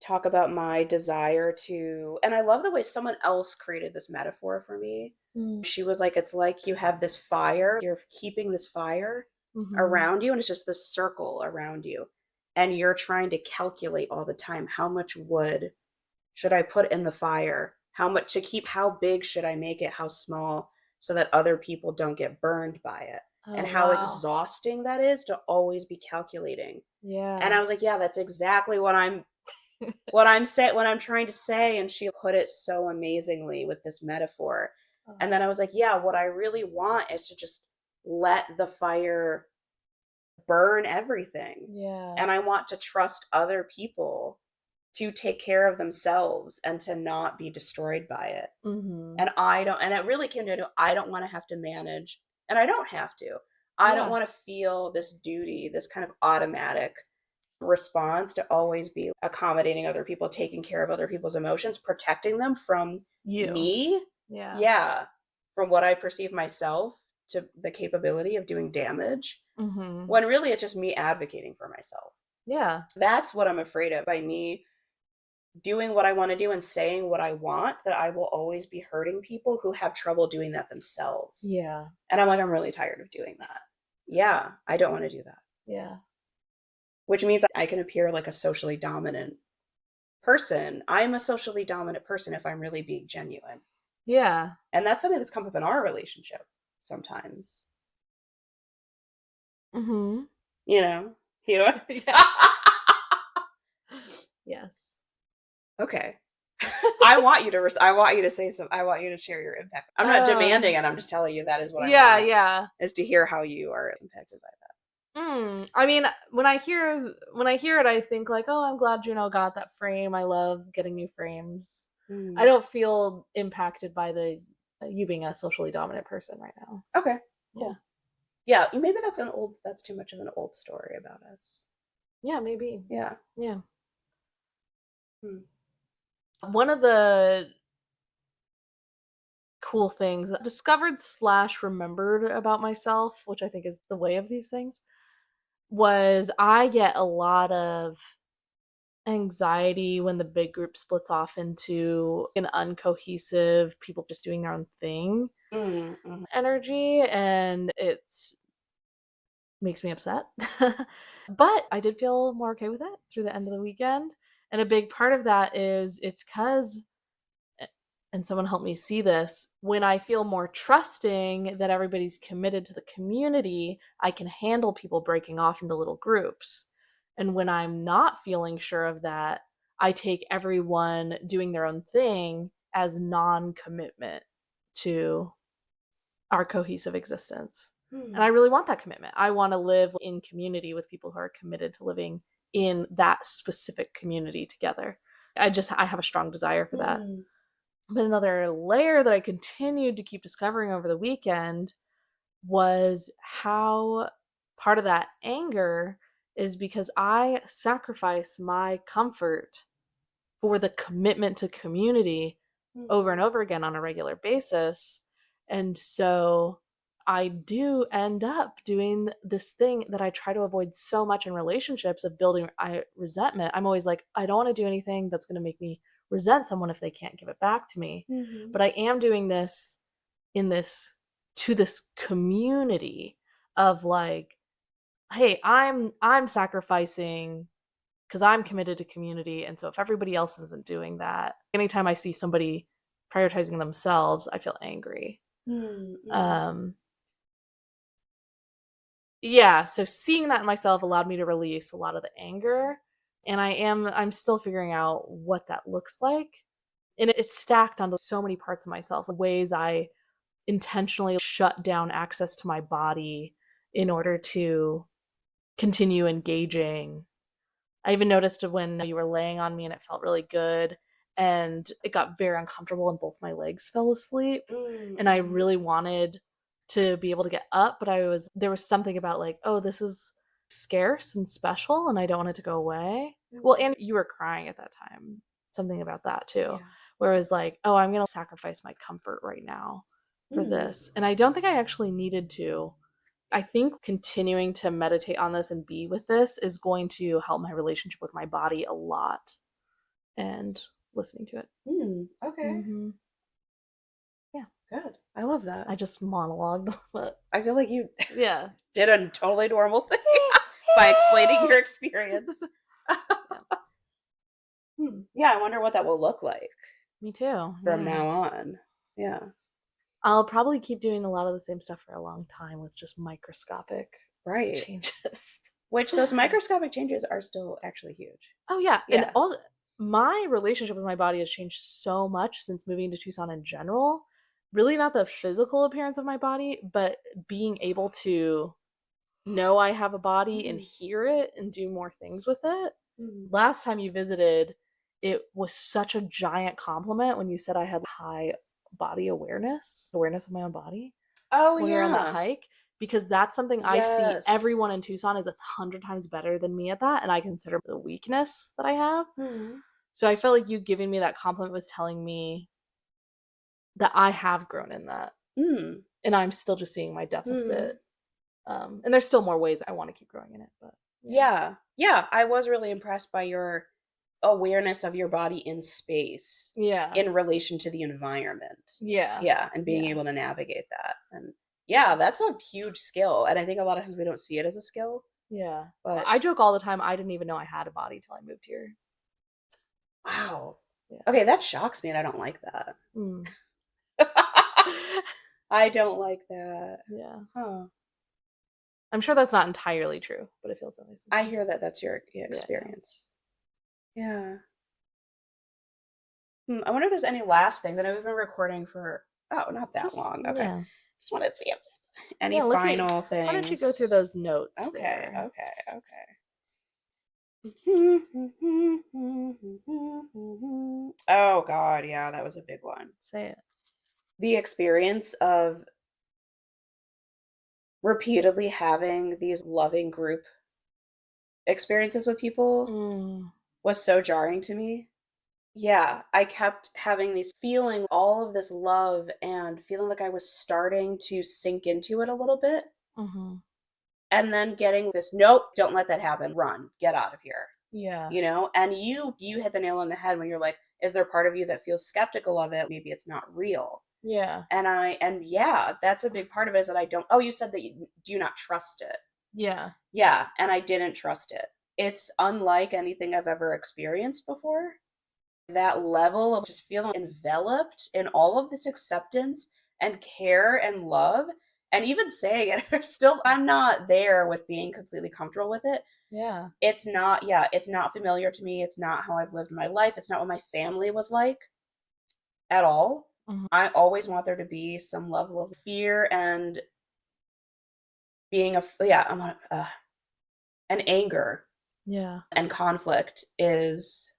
talk about my desire to and I love the way someone else created this metaphor for me.
Mm,
She was like, "It's like you have this fire, you're keeping this fire
mhm.
around you, and it's just this circle around you. And you're trying to calculate all the time how much wood should I put in the fire? How much to keep, how big should I make it? How small so that other people don't get burned by it? And
Oh,
how
wow.
exhausting that is to always be calculating." And
Yeah.
I was like, "Yeah, that's exactly what I'm trying to say," and she put it so amazingly with this metaphor. And
Oh,
then I was like, "Yeah, what I really want is to just let the fire burn everything.
yeah.
And I want to trust other people to take care of themselves and to not be destroyed by it."
Mhm.
And I don't and it really came down to I don't wanna have to manage, and I don't have to. I don't
Yeah.
wanna feel this duty, this kind of automatic response to always be accommodating other people, taking care of other people's emotions, protecting them from
You.
me.
Yeah.
Yeah, from what I perceive myself to the capability of doing damage,
Mhm.
when really it's just me advocating for myself.
Yeah.
That's what I'm afraid of by me doing what I wanna do and saying what I want, that I will always be hurting people who have trouble doing that themselves.
Yeah.
And I'm like, "I'm really tired of doing that." Yeah, I don't wanna do that.
Yeah.
Which means I can appear like a socially dominant person. I'm a socially dominant person if I'm really being genuine.
Yeah.
And that's something that's come up in our relationship sometimes.
Mhm.
You know? You know?
Yeah. Yes.
Okay. I want you to say some I want you to share your impact. I'm not demanding
Um,
it, I'm just telling you that is what I
yeah,
want,
yeah.
is to hear how you are impacted by that.
I mean, when I hear it, I think like, "Oh, I'm glad Juno got that frame. I love getting new frames." I
Mm.
don't feel impacted by the you being a socially dominant person right now.
Okay,
Yeah.
cool. Yeah, maybe that's too much of an old story about us.
Yeah, maybe.
Yeah.
Yeah.
Hmm.
One of the cool things I discovered slash remembered about myself, which I think is the way of these things, was I get a lot of anxiety when the big group splits off into an uncohesive, people just doing their own thing
Mm, mhm.
energy, and it's makes me upset. But I did feel more okay with it through the end of the weekend. And a big part of that is it's because, and someone helped me see this, when I feel more trusting that everybody's committed to the community, I can handle people breaking off into little groups. And when I'm not feeling sure of that, I take everyone doing their own thing as non commitment to our cohesive existence. And I
Hmm.
really want that commitment. I want to live in community with people who are committed to living in that specific community together. I have a strong desire for that.
Hmm.
But another layer that I continued to keep discovering over the weekend was how part of that anger is because I sacrifice my comfort for the commitment to community over and
Mhm.
over again on a regular basis. And so I do end up doing this thing that I try to avoid so much in relationships of building resentment. I'm always like, I don't want to do anything that's going to make me resent someone if they can't give it back to me.
Mhm.
But I am doing this in this to this community of like, hey, I'm sacrificing because I'm committed to community. And so if everybody else isn't doing that, anytime I see somebody prioritizing themselves, I feel angry.
Mm, mhm.
Um, yeah, so seeing that in myself allowed me to release a lot of the anger. And I'm still figuring out what that looks like. And it's stacked onto so many parts of myself, ways I intentionally shut down access to my body in order to continue engaging. I even noticed when you were laying on me and it felt really good, and it got very uncomfortable and both my legs fell asleep.
Mm,
And I
mhm.
really wanted to be able to get up, but there was something about like, oh, this is scarce and special and I don't want it to go away. Well,
Mhm.
and you were crying at that time. Something about that too.
Yeah.
Where it was like, oh, I'm gonna sacrifice my comfort right now for
Mm.
this. And I don't think I actually needed to. I think continuing to meditate on this and be with this is going to help my relationship with my body a lot and listening to it.
Mm. Okay.
Yeah,
Good. I love that.
I just monologued, but
I feel like you
yeah.
did a totally normal thing by explaining your experience.
Yeah,
Hmm. Yeah, I wonder what that will look like
me too.
from
Yeah.
now on. Yeah.
I'll probably keep doing a lot of the same stuff for a long time with just microscopic
Right.
changes.
Which those microscopic changes are still actually huge.
Oh yeah, and
Yeah.
also my relationship with my body has changed so much since moving to Tucson in general. Really not the physical appearance of my body, but being able to know I have a body and
Mm.
hear it and do more things with it.
Mm.
Last time you visited, it was such a giant compliment when you said I had high body awareness of my own body
Oh
when we were on that
yeah.
hike, because that's something I see
Yes.
everyone in Tucson is 100 times better than me at that, and I consider the weakness that I have.
Mm.
So I felt like you giving me that compliment was telling me that I have grown in that,
Mm.
and I'm still just seeing my
Mm.
deficit. And there's still more ways I want to keep growing in it, but yeah.
Yeah. Yeah, I was really impressed by your awareness of your body in space
Yeah.
in relation to the environment.
Yeah.
Yeah, and being
Yeah.
able to navigate that. And yeah,
Yeah.
that's a huge skill. And I think a lot of times we don't see it as a skill,
Yeah.
but
I joke all the time, I didn't even know I had a body till I moved here.
wow.
Yeah.
Okay, that shocks me and I don't like that.
Mm.
I don't like that.
Yeah.
Huh.
I'm sure that's not entirely true, but it feels that way
I hear
sometimes.
that that's your
Yeah, yeah.
experience. Yeah. Hmm, I wonder if there's any last things. I know we've been recording for not that
Just
long. Okay.
yeah.
Just want to see if there's any
Yeah, let me
final
why don't you go through
things.
those notes
Okay,
there?
okay, okay. Oh God, yeah, that was a big one.
Say it.
The experience of repeatedly having these loving group experiences with people
Mm.
was so jarring to me. Yeah, I kept having these feeling all of this love and feeling like I was starting to sink into it a little bit,
Mhm.
and then getting this, "Nope, don't let that happen. Run. Get out of here."
Yeah.
You know? And you hit the nail on the head when you're like, "Is there part of you that feels skeptical of it? Maybe it's not real."
Yeah.
And yeah, that's a big part of it is that I don't. Oh, you said that you do you not trust it.
Yeah.
Yeah, and I didn't trust it. It's unlike anything I've ever experienced before. That level of just feeling enveloped in all of this acceptance and care and love, and even saying it, there's still I'm not there with being completely comfortable with it.
Yeah.
It's not, yeah, it's not familiar to me. It's not how I've lived my life. It's not what my family was like at all.
Mhm.
I always want there to be some level of fear and being a yeah, and anger
Yeah.
and conflict is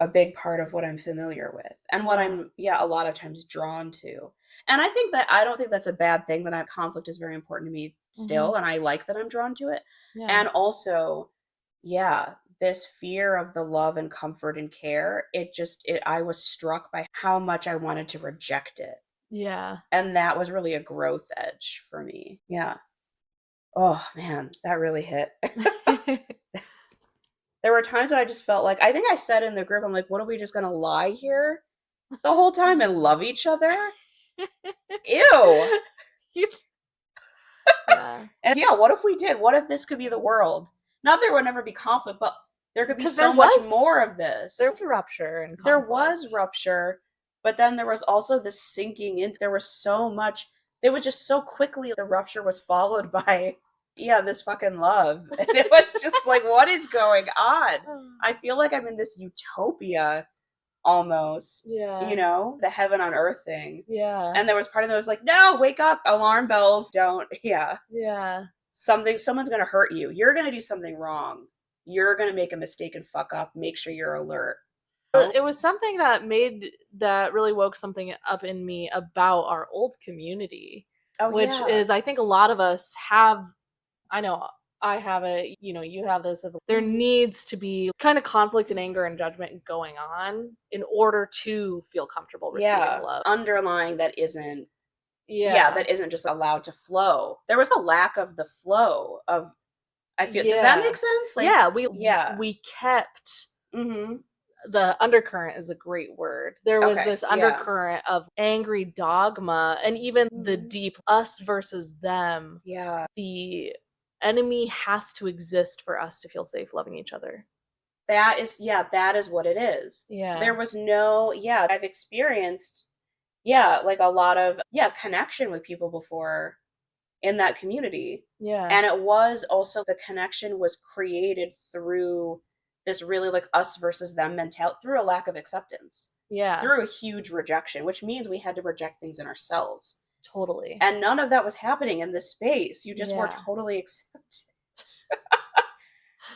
a big part of what I'm familiar with and what
Yeah.
I'm, yeah, a lot of times drawn to. And I don't think that's a bad thing that conflict is very important to me
Mhm.
still, and I like that I'm drawn to it.
Yeah.
And also, yeah, this fear of the love and comfort and care, I was struck by how much I wanted to reject it.
Yeah.
And that was really a growth edge for me. Yeah. Oh man, that really hit. There were times that I just felt like I think I said in the group, I'm like, what are we just gonna lie here the whole time and love each other? Ew.
You yeah.
And yeah, what if we did? What if this could be the world? Not there would never be conflict, but there could be
Because there
so much
was
more of this.
rupture and
There
conflict.
was rupture, but then there was also this sinking in. There was so much. It was just so quickly the rupture was followed by, yeah, this fucking love. And it was just like, what is going on? I feel like I'm in this utopia almost,
Yeah.
the heaven on earth thing.
Yeah.
And there was part of me that was like, no, wake up, alarm bells, don't, yeah.
Yeah.
Someone's gonna hurt you. You're gonna do something wrong. You're gonna make a mistake and fuck up. Make sure you're alert. Oh,
It was something that really woke something up in me about our old community,
oh
which
yeah.
is I think a lot of us have. I know I have it, you have this of there
Mhm.
needs to be kind of conflict and anger and judgment going on in order to feel comfortable receiving
Yeah.
love.
Underlying that isn't, yeah,
Yeah.
that isn't just allowed to flow. There was a lack of the flow of, I feel, does that
Yeah.
make sense? Like,
Yeah,
yeah.
we kept
Mhm.
the undercurrent is a great word. There was
Okay.
this
Yeah.
undercurrent of angry dogma and even the
Mhm.
deep us versus them.
Yeah.
The enemy has to exist for us to feel safe loving each other.
That is, yeah, that is what it is. There
Yeah.
was no, yeah, I've experienced, yeah, like a lot of, yeah, connection with people before in that community.
Yeah.
And it was also the connection was created through this really like us versus them mentality, through a lack of acceptance,
Yeah.
through a huge rejection, which means we had to reject things in ourselves.
Totally.
And none of that was happening in this space. You just were
Yeah.
totally accepted.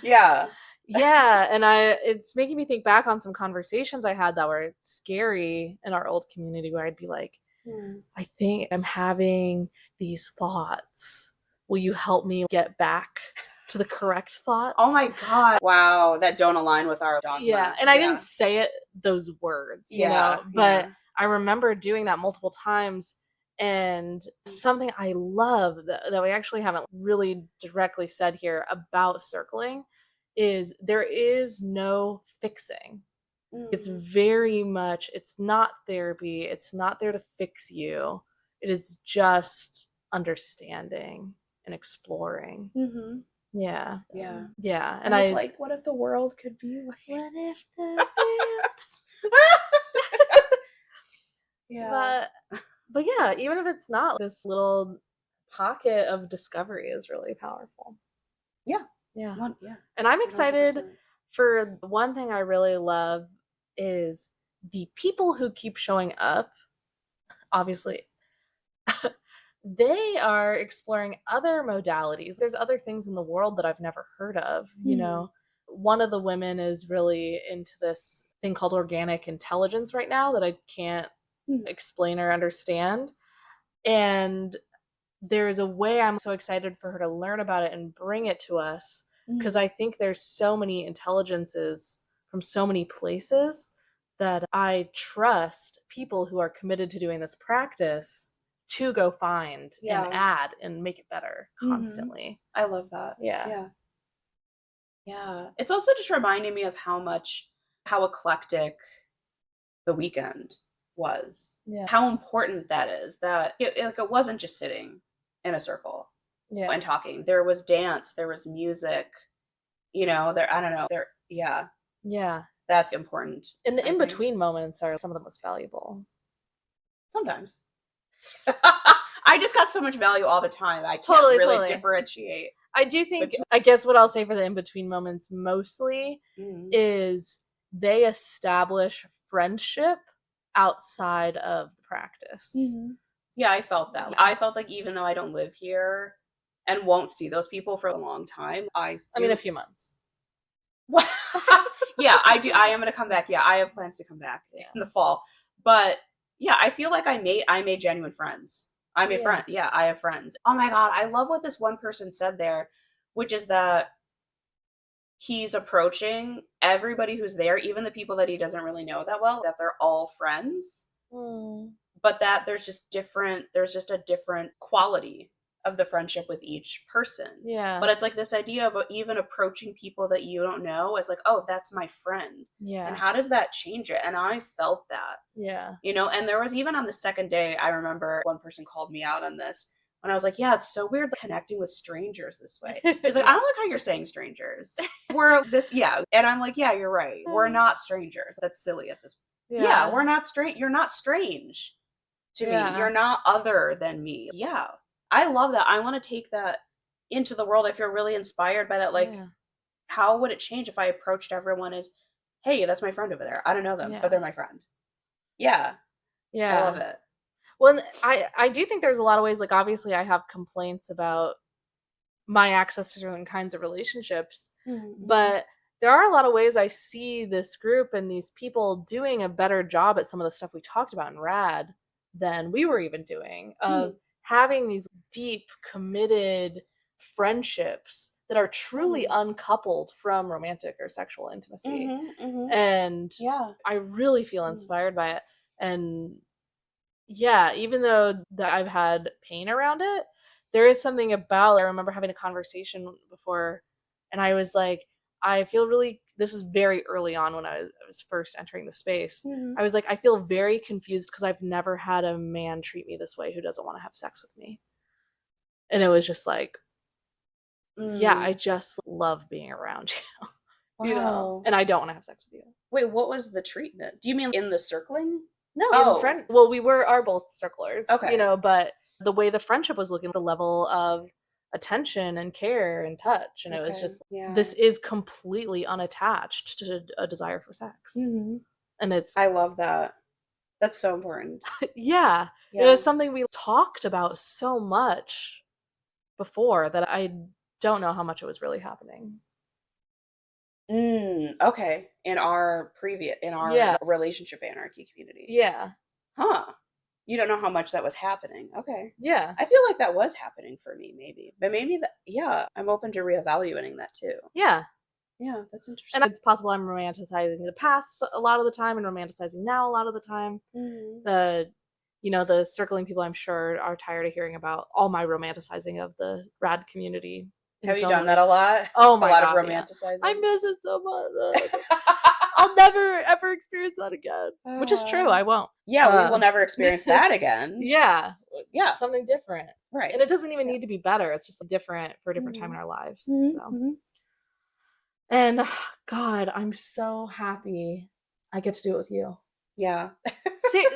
Yeah.
Yeah, and it's making me think back on some conversations I had that were scary in our old community where I'd be like,
Hmm.
I think I'm having these thoughts. Will you help me get back to the correct
Oh
thoughts?
my God. Wow. That don't align with our
Yeah,
dogma.
and I didn't
Yeah.
say it those words,
Yeah.
but
Yeah.
I remember doing that multiple times. And something I love that we actually haven't really directly said here about circling is there is no fixing. It's
Mm.
very much, it's not therapy, it's not there to fix you. It is just understanding and exploring.
Mm-hmm.
Yeah.
Yeah.
Yeah, and
And it's
I
like, what if the world could be like
what if the world
Yeah.
but but yeah, even if it's not, this little pocket of discovery is really powerful.
Yeah.
Yeah.
Yeah.
And I'm excited
100%.
for one thing I really love is the people who keep showing up. Obviously, they are exploring other modalities. There's other things in the world that I've never heard of.
Mhm.
One of the women is really into this thing called organic intelligence right now that I can't
Mhm.
explain or understand. And there is a way I'm so excited for her to learn about it and bring it to us, because I think there's so many intelligences from so many places that I trust people who are committed to doing this practice to go find and
Yeah.
add and make it better
Mhm.
constantly.
I love that.
Yeah.
Yeah. Yeah. It's also just reminding me of how eclectic the weekend was.
Yeah.
How important that is, that like, it wasn't just sitting in a circle
Yeah.
and talking. There was dance, there was music, there I don't know, yeah,
Yeah.
that's important,
And the
I
in
think.
between moments are some of the most valuable.
Sometimes. I just got so much value all the time. I can't
Totally,
really
totally.
differentiate
I do think,
between.
I guess what I'll say for the in between moments mostly
Mhm.
is they establish friendship outside of the practice.
Mhm. Yeah, I felt that.
Yeah.
I felt like even though I don't live here and won't see those people for a long time, I
I mean, a
do.
few months.
Yeah, I do. I am gonna come back. Yeah, I have plans to come back
Yeah.
in the fall. But yeah, I feel like I made genuine friends. I made
Yeah.
friends. Yeah, I have friends. Oh my god, I love what this one person said there, which is that he's approaching everybody who's there, even the people that he doesn't really know that well, that they're all friends,
Mm.
but that there's just a different quality of the friendship with each person.
Yeah.
But it's like this idea of even approaching people that you don't know as like, oh, that's my friend. And
Yeah.
how does that change it? And I felt that,
Yeah.
and there was even on the second day, I remember one person called me out on this when I was like, yeah, it's so weird connecting with strangers this way. She's like, I don't like how you're saying strangers. We're this, yeah. And I'm like, yeah, you're right. We're not strangers. That's silly at this. Yeah,
Yeah.
we're not strange. You're not strange to me.
Yeah.
You're not other than me. Yeah. I love that. I want to take that into the world. I feel really inspired by that. Like,
Yeah.
how would it change if I approached everyone as, hey, that's my friend over there. I don't know them, but
Yeah.
they're my friend. Yeah. I love
Yeah.
it.
Well, I do think there's a lot of ways, like, obviously, I have complaints about my access to certain kinds of relationships,
Mhm.
but there are a lot of ways I see this group and these people doing a better job at some of the stuff we talked about in Rad than we were even doing, of
Mhm.
having these deep, committed friendships that are truly
Mhm.
uncoupled from romantic or sexual intimacy.
Mhm. Mhm.
And
Yeah.
I really feel
Mm.
inspired by it. And yeah, even though that I've had pain around it, there is something about, I remember having a conversation before, and I was like, I feel really, this is very early on when I was first entering the space.
Mhm.
I was like, I feel very confused because I've never had a man treat me this way who doesn't want to have sex with me. And it was just like, yeah, I
Mm.
just love being around you,
Wow.
and I don't want to have sex with you.
Wait, what was the treatment? Do you mean in the circling?
No, in
Oh,
friend, well, we are both circlers,
okay.
but the way the friendship was looking, the level of attention and care and touch, and it was
Okay.
just,
Yeah.
this is completely unattached to a desire for sex.
Mhm.
And it's
I love that. That's so important.
yeah, it
Yeah.
was something we talked about so much before that I don't know how much it was really happening.
Okay. In our
Yeah,
relationship anarchy community.
yeah,
Huh. You don't know how much that was happening. Okay.
yeah,
I feel like that was happening for me maybe. But maybe that, yeah, I'm open to reevaluating that too.
yeah.
Yeah, that's
And
interesting.
it's possible I'm romanticizing the past a lot of the time and romanticizing now a lot of the time.
Mhm.
The the circling people, I'm sure, are tired of hearing about all my romanticizing of the rad community in
Have
its
you
own
done that a
ways.
lot?
Oh
A
my
lot of
god, yeah. I
romanticizing?
miss it so much. I'll never ever experience that again. Which is true,
Uh,
I won't.
yeah, we will
Uh,
never experience that again.
yeah,
Yeah,
something different.
right.
And it doesn't even
Yeah.
need to be better. It's just different for a different time in
Mhm.
our lives.
Mhm,
So,
mhm.
and God, I'm so happy I get to do it with you.
Yeah.
See,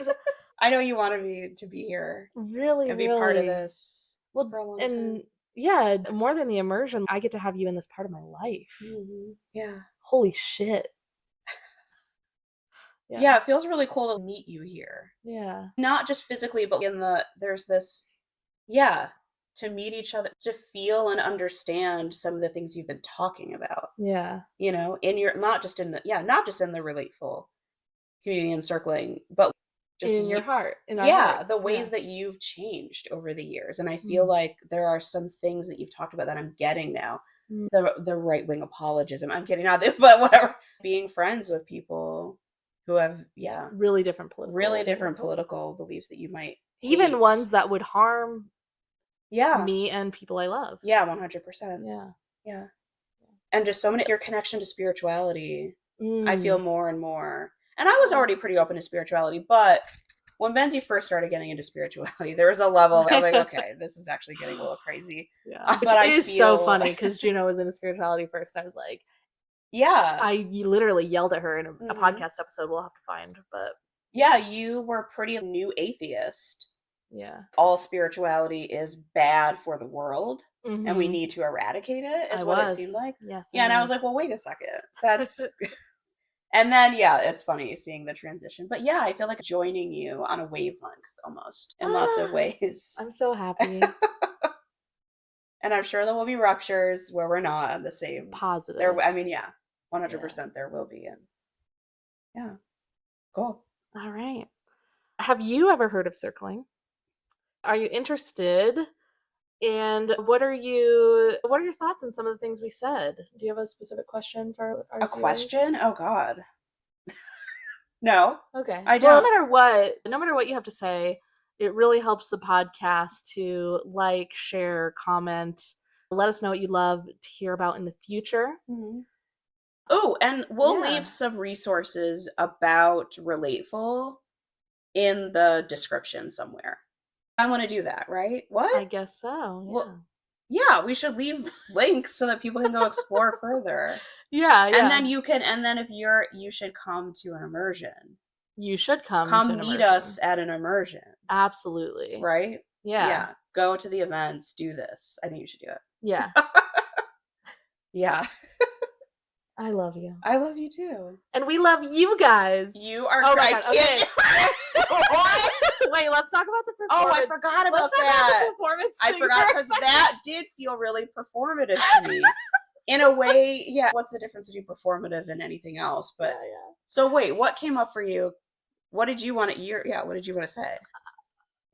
I know you wanted me to be here
really,
and be part of
really.
this
Well,
for a long
and
time.
yeah, more than the immersion, I get to have you in this part of my life.
Mhm. Yeah.
Holy shit.
Yeah,
Yeah.
it feels really cool to meet you here.
Yeah.
Not just physically, but there's this, yeah, to meet each other, to feel and understand some of the things you've been talking about,
Yeah.
in your, not just in the Relateful community and circling, but just
in your
you,
heart, in our
yeah, the
hearts.
ways
Yeah.
that you've changed over the years. And I feel
Mm.
like there are some things that you've talked about that I'm getting now.
Mm.
The right wing apologism. I'm getting out there, but whatever. Being friends with people who have, yeah,
Really different
really
political
different
views.
political beliefs that you might
Even
hate.
ones that would harm
Yeah.
me and people I love.
Yeah, 100%.
Yeah.
Yeah. And just so many, your connection to spirituality, I feel
Mm.
more and more. And I was already pretty open to spirituality, but when Benzie first started getting into spirituality, there was a level I was like, okay, this is actually getting a little crazy.
Yeah. Which
But I
is so
feel,
funny because Juno was into spirituality first. And I was like,
yeah.
I literally yelled at her in a
Hmm.
podcast episode we'll have to find, but
Yeah, you were pretty new atheist.
yeah.
All spirituality is bad for the world and we
Mm-hmm.
need to eradicate it,
I
is what it seemed
was.
like.
Yes, I
Yeah, and I was like,
was.
well, wait a second. That's and then yeah, it's funny seeing the transition. But yeah, I feel like joining you on a wavelength almost in lots of
Ah,
ways.
I'm so happy.
And I'm sure there will be ruptures where we're not on the same. There,
Positive.
I mean, yeah,
Yeah.
100% there will be, and yeah, cool.
All right. Have you ever heard of circling? Are you interested? And what are your thoughts on some of the things we said? Do you have a specific question for our
A
viewers?
question? Oh God, no,
Okay.
I
Well,
don't.
no matter what you have to say, it really helps the podcast to like, share, comment. Let us know what you'd love to hear about in the future.
Mhm. Oh, and we'll
Yeah,
leave some resources about Relateful in the description somewhere. I want to do that, right?
I
What?
guess so.
Well,
Yeah.
yeah, we should leave links so that people can go explore further.
Yeah,
And
yeah.
then you can, and then if you should come to an immersion.
You should come to
Come
an
meet us
immersion.
at an immersion,
Absolutely.
right?
Yeah.
Yeah. Go to the events, do this. I think you should do
Yeah.
it. Yeah.
I love you.
I love you too.
And we love you guys.
You are
Oh my
I
god.
can't
Okay.
What?
Wait, let's talk about the
Oh, I
performance.
forgot
Let's
about
talk about
that.
the performance
I
thing
forgot
for a
because
second.
that did feel really performative to me. In a way, yeah. What's the difference between performative and anything else? But
Yeah.
so wait, what came up for you? What did you want to what did you want to say?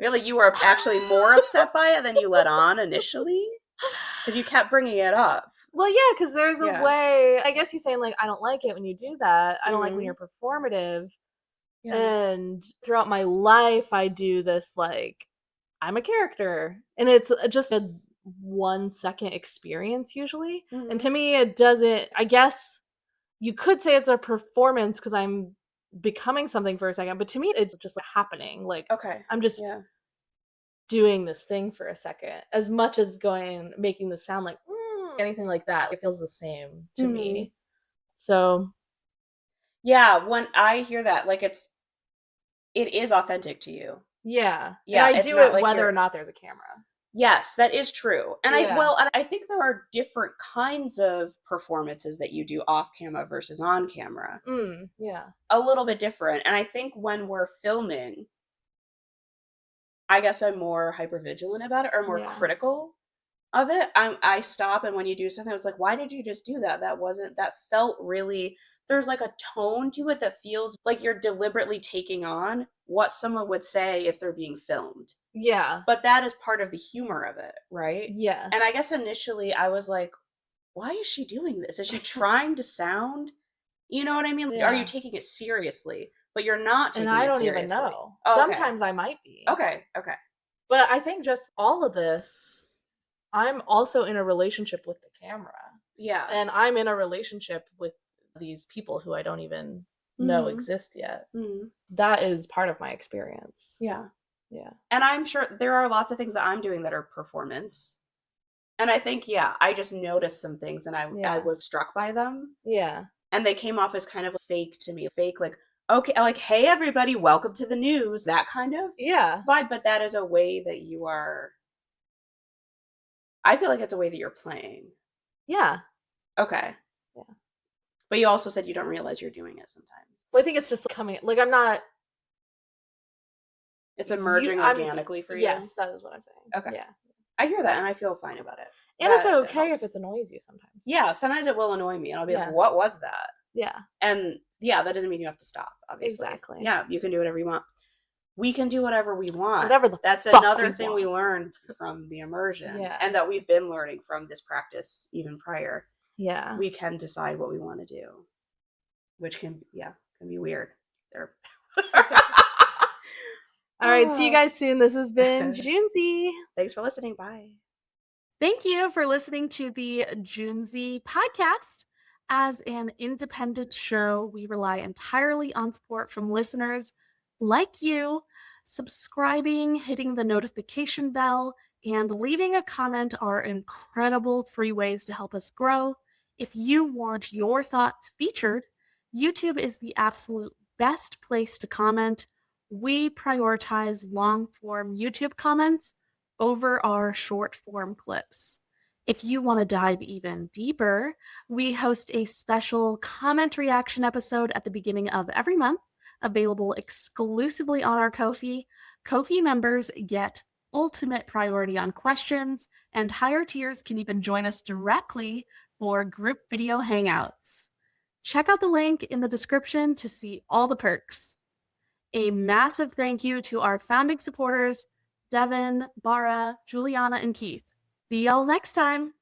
Really, you were actually more upset by it than you let on initially? Because you kept bringing it up.
Well, yeah, because there's a
Yeah.
way. I guess you're saying like I don't like it when you do that. I don't like when
Hmm.
you're performative.
Yeah.
And throughout my life, I do this like I'm a character, and it's just a 1 second experience usually. And
Hmm.
to me, it doesn't. I guess you could say it's a performance because I'm becoming something for a second, but to me, it's just like happening. Like
Okay.
I'm just
Yeah.
doing this thing for a second, as much as going making the sound like anything like that. It feels the same to
Hmm.
me. So
Yeah. When I hear that, like it is authentic to you.
yeah, and
Yeah.
I
It's
do
not
it
like
whether
you're.
or not there's a camera.
Yes, that is true. And
Yeah.
I think there are different kinds of performances that you do off camera versus on camera.
Yeah.
A little bit different. And I think when we're filming, I guess I'm more hyper vigilant about it or more
Yeah.
critical of it. I stop, and when you do something, I was like, why did you just do that? That felt really, there's like a tone to it that feels like you're deliberately taking on what someone would say if they're being filmed.
Yeah.
But that is part of the humor of it, right? And I
Yes.
guess initially I was like, why is she doing this? Is she trying to sound, you know what I mean? Are you
Yeah.
taking it seriously? But you're not
And
taking
I
it
don't even
seriously.
know.
Oh, okay.
Sometimes I might be.
Okay. Okay.
But I think just all of this, I'm also in a relationship with the camera.
Yeah.
And I'm in a relationship with these people who I don't even know
Mm-hmm.
exist yet.
Mm-hmm.
That is part of my experience.
Yeah.
Yeah.
And I'm sure there are lots of things that I'm doing that are performance. And I think, yeah, I just noticed some things and I
Yeah.
was struck by them.
Yeah.
And they came off as kind of fake to me. Fake, like, okay, like, hey, everybody, welcome to the news, that kind of
Yeah.
vibe. But that is a way that you are, I feel like it's a way that you're playing.
Yeah.
Okay.
Yeah.
But you also said you don't realize you're doing it sometimes.
Well, I think it's just coming like I'm not
It's
you
emerging
I'm
organically for you.
yes, that is what I'm saying.
Okay.
Yeah.
I hear that and I feel fine about it.
And it's
That
okay if
helps.
it annoys you sometimes.
Yeah, sometimes it will annoy me and I'll be like,
Yeah.
what was that?
Yeah.
And yeah, that doesn't mean you have to stop, obviously.
Exactly.
Yeah, you can do whatever you want. we can do whatever we want.
Whatever the
That's
fuck we
another thing we
want.
learned from the immersion,
Yeah.
and that we've been learning from this practice even prior.
Yeah.
We can decide what we want to do, which can be weird. There.
All right, see you guys soon. This has been Junzi.
Thanks for listening. Bye.
Thank you for listening to the Junzi podcast. As an independent show, we rely entirely on support from listeners like you. Subscribing, hitting the notification bell, and leaving a comment are incredible free ways to help us grow. If you want your thoughts featured, YouTube is the absolute best place to comment. We prioritize long form YouTube comments over our short form clips. If you want to dive even deeper, we host a special comment reaction episode at the beginning of every month, available exclusively on our Ko-fi. Ko-fi members get ultimate priority on questions, and higher tiers can even join us directly for group video hangouts. Check out the link in the description to see all the perks. A massive thank you to our founding supporters, Devin, Bara, Juliana, and Keith. See y'all next time.